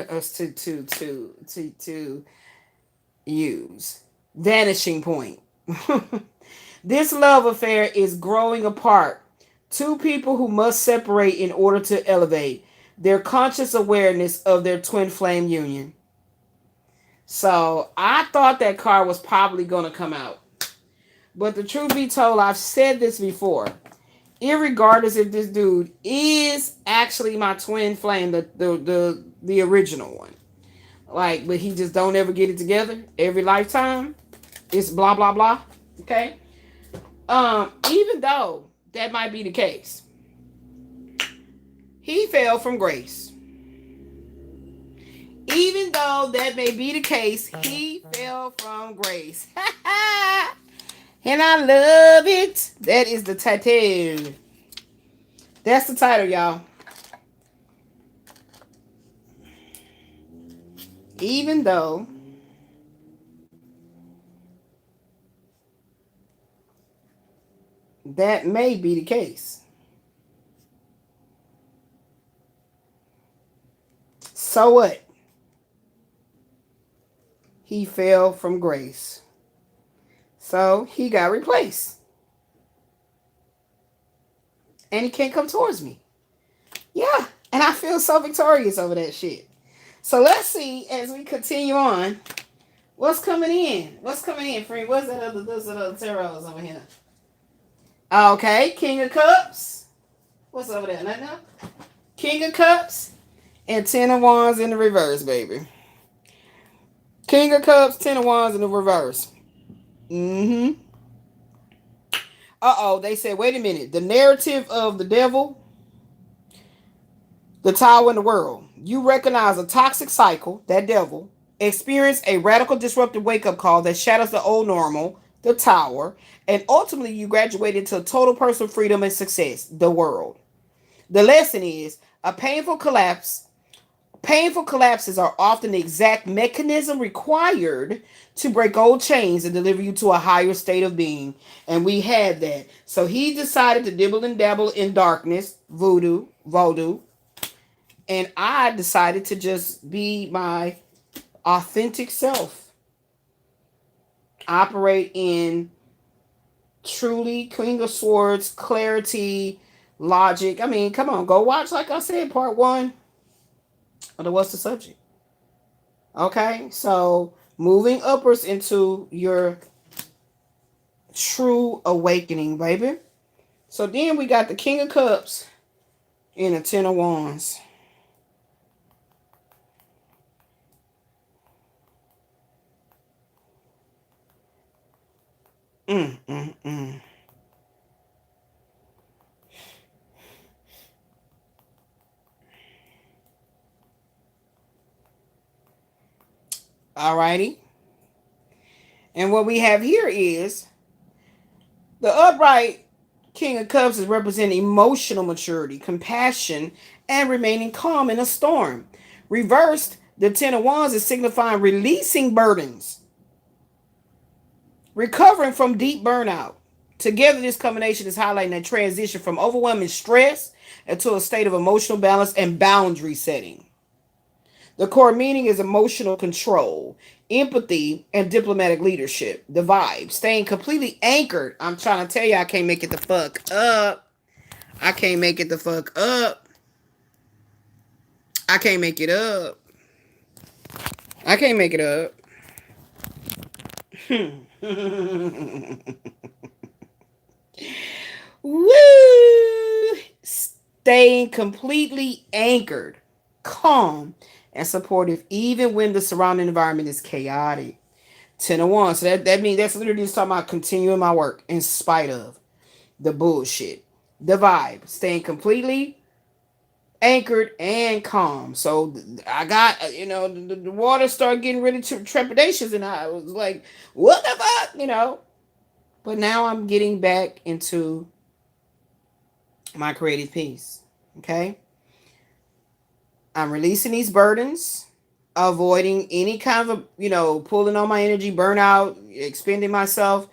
us to use. Vanishing point. This love affair is growing apart. Two people who must separate in order to elevate their conscious awareness of their twin flame union. So I thought that card was probably going to come out. But the truth be told, I've said this before. Irregardless if this dude is actually my twin flame, the original one. Like, but he just don't ever get it together every lifetime. It's blah, blah, blah. Okay? Even though that might be the case, he fell from grace. Even though that may be the case, he fell from grace. And I love it. That is the title. That's the title, y'all. Even though that may be the case. So what? He fell from grace. So he got replaced. And he can't come towards me. Yeah. And I feel so victorious over that shit. So let's see as we continue on. What's coming in? What's coming in, friend? What's that other tarots over here? Okay. King of Cups. What's over there? Nothing else? King of Cups and Ten of Wands in the reverse, baby. King of Cups, Ten of Wands in the reverse. Mm-hmm. Uh-oh, they said, wait a minute. The narrative of the devil, the tower in the world. You recognize a toxic cycle, that devil, experience a radical disruptive wake-up call that shatters the old normal, the tower, and ultimately you graduate into total personal freedom and success, the world. The lesson is a painful collapse. Painful collapses are often the exact mechanism required to break old chains and deliver you to a higher state of being. And we had that. So he decided to dibble and dabble in darkness, voodoo. And I decided to just be my authentic self. Operate in truly Queen of Swords, clarity, logic. I mean, come on, go watch, like I said, part 1. Or what's the subject? Okay, so moving upwards into your true awakening, baby. So then we got the King of Cups and the Ten of Wands. Alrighty. And what we have here is the upright King of Cups is representing emotional maturity, compassion, and remaining calm in a storm. Reversed, the Ten of Wands is signifying releasing burdens, recovering from deep burnout. Together, this combination is highlighting a transition from overwhelming stress into a state of emotional balance and boundary setting. The core meaning is emotional control, empathy, and diplomatic leadership. The vibe, staying completely anchored. I'm trying to tell you, I can't make it the fuck up. I can't make it the fuck up. I can't make it up. I can't make it up. Woo! Staying completely anchored, calm, and supportive, even when the surrounding environment is chaotic. 10 of Wands. So that means that's literally just talking about continuing my work in spite of the bullshit. The vibe, staying completely anchored and calm. So I got, the water started getting really trepidations, and I was like, what the fuck, But now I'm getting back into my creative piece. Okay? I'm releasing these burdens, avoiding any kind of, pulling on my energy, burnout, expending myself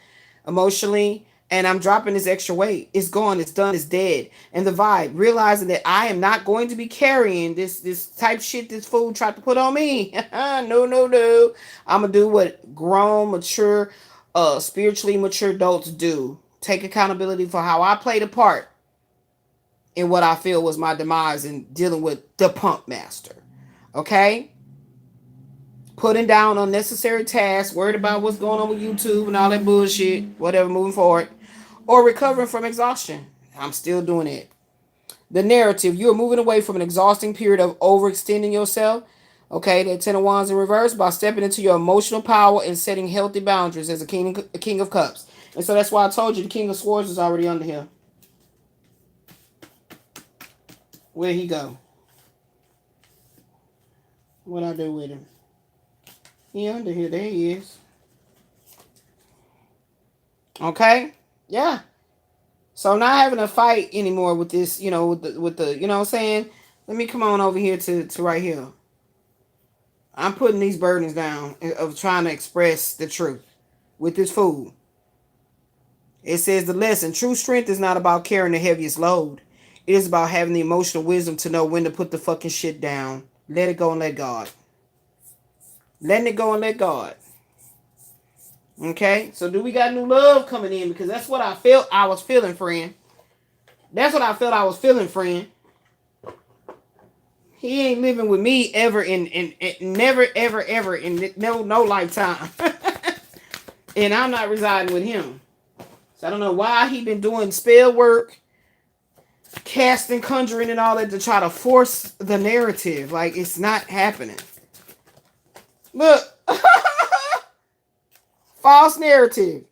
emotionally, and I'm dropping this extra weight. It's gone, it's done, it's dead. And the vibe, realizing that I am not going to be carrying this type shit this fool tried to put on me. No. I'm gonna do what grown, mature, spiritually mature adults do. Take accountability for how I played a part in what I feel was my demise in dealing with the pump master. Okay? Putting down unnecessary tasks, worried about what's going on with YouTube and all that bullshit, whatever, moving forward. Or recovering from exhaustion. I'm still doing it. The narrative, you are moving away from an exhausting period of overextending yourself. Okay, that 10 of Wands in reverse, by stepping into your emotional power and setting healthy boundaries as a king of cups. And so that's why I told you the King of Swords is already under here. Where'd he go? What I do with him? He under here. There he is. Okay? Yeah. So not having a fight anymore with this, with the you know what I'm saying? Let me come on over here to right here. I'm putting these burdens down of trying to express the truth with this fool. It says the lesson, true strength is not about carrying the heaviest load. It is about having the emotional wisdom to know when to put the fucking shit down. Let it go and let God. Letting it go and let God. Okay? So do we got new love coming in? Because that's what I felt I was feeling, friend. That's what I felt I was feeling, friend. He ain't living with me ever in never, ever in no lifetime. And I'm not residing with him. So I don't know why he been doing spell work, casting, conjuring, and all that to try to force the narrative. Like, it's not happening. Look. False narrative.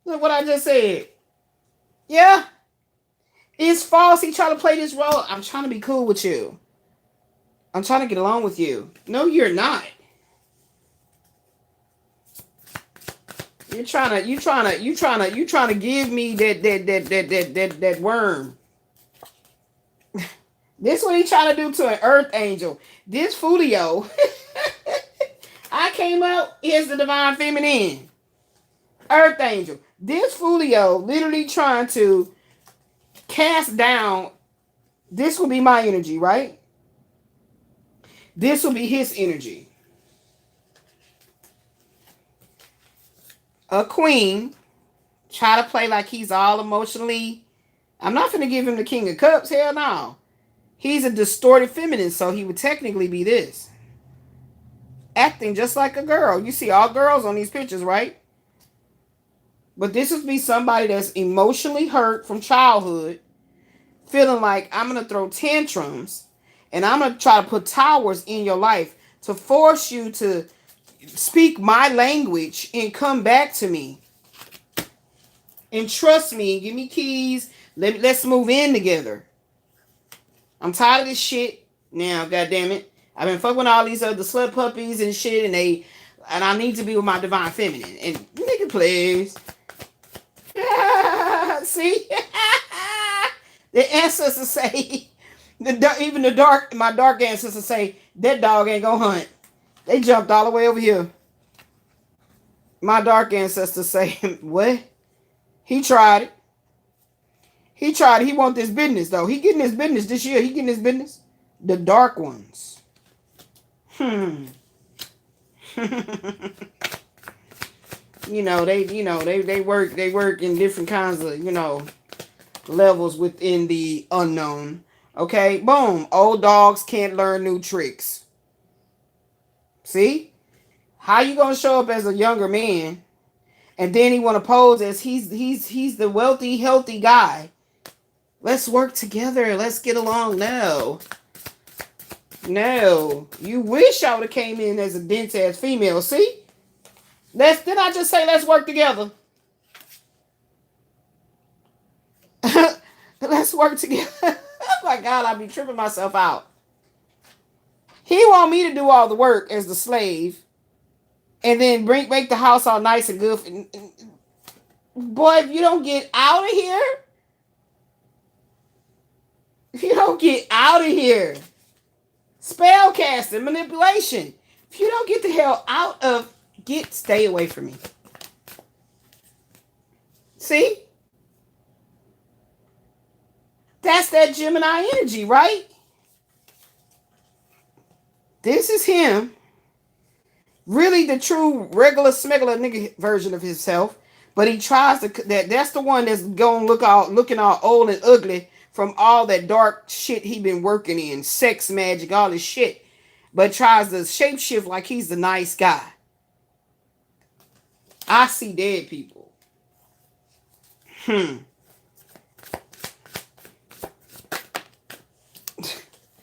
Look what I just said. Yeah. It's false. He trying to play this role. I'm trying to be cool with you. I'm trying to get along with you. No, you're not. You're trying to give me that worm. This what he trying to do to an earth angel. This Fulio. I came out, here's the divine feminine. Earth angel. This Fulio literally trying to cast down. This will be my energy, right? This will be his energy. A queen. Try to play like he's all emotionally. I'm not going to give him the King of Cups. Hell no. He's a distorted feminine, so he would technically be this. Acting just like a girl. You see all girls on these pictures, right? But this would be somebody that's emotionally hurt from childhood, feeling like I'm going to throw tantrums and I'm going to try to put towers in your life to force you to speak my language and come back to me. And trust me, give me keys. Let's move in together. I'm tired of this shit now, goddammit. I've been fucking with all these other slut puppies and shit, and I need to be with my divine feminine. And nigga, please. See? The ancestors say, even my dark ancestors say, that dog ain't gonna hunt. They jumped all the way over here. My dark ancestors say, what? He tried it. He tried it. He want this business, though. He getting his business this year. He getting his business. The dark ones. Hmm. They work in different kinds of, levels within the unknown. Okay, boom. Old dogs can't learn new tricks. See? How you gonna show up as a younger man and then he wanna pose as he's the wealthy, healthy guy? Let's work together. Let's get along. No. No. You wish I would have came in as a dense ass female. See? Did I just say let's work together? Let's work together. Oh my God, I'll be tripping myself out. He want me to do all the work as the slave, and then make the house all nice and good. Boy, if you don't get out of here, spell casting, manipulation. If you don't get the hell out of, stay away from me. See? That's that Gemini energy, right? This is him. Really the true regular smuggler nigga version of himself. But he tries to, that's the one that's going looking all old and ugly from all that dark shit he been working in. Sex magic, all this shit. But tries to shapeshift like he's the nice guy. I see dead people.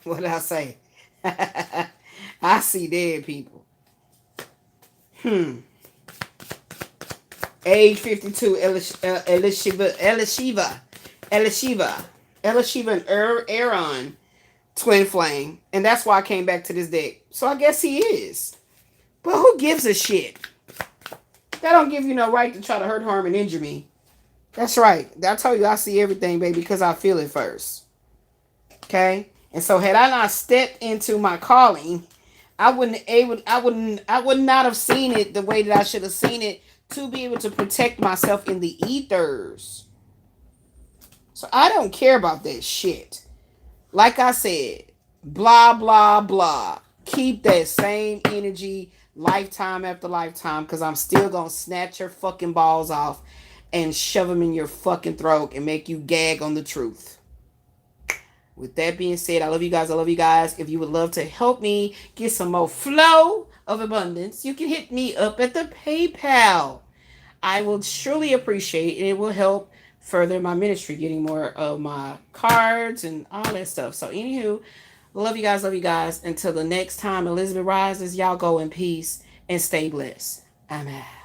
What did I say? I see dead people. Age 52, Elishiva and Aaron, twin flame. And that's why I came back to this deck. So I guess he is. But who gives a shit? That don't give you no right to try to hurt, harm, and injure me. That's right. I told you I see everything, baby, because I feel it first. Okay? And so had I not stepped into my calling, I would not have seen it the way that I should have seen it to be able to protect myself in the ethers. So I don't care about that shit. Like I said, blah, blah, blah. Keep that same energy lifetime after lifetime, because I'm still going to snatch your fucking balls off and shove them in your fucking throat and make you gag on the truth. With that being said, I love you guys. I love you guys. If you would love to help me get some more flow of abundance, you can hit me up at the PayPal. I will surely appreciate it. It will help further my ministry, getting more of my cards and all that stuff. So anywho, love you guys. Love you guys. Until the next time Elizabeth rises, y'all go in peace and stay blessed. I'm out.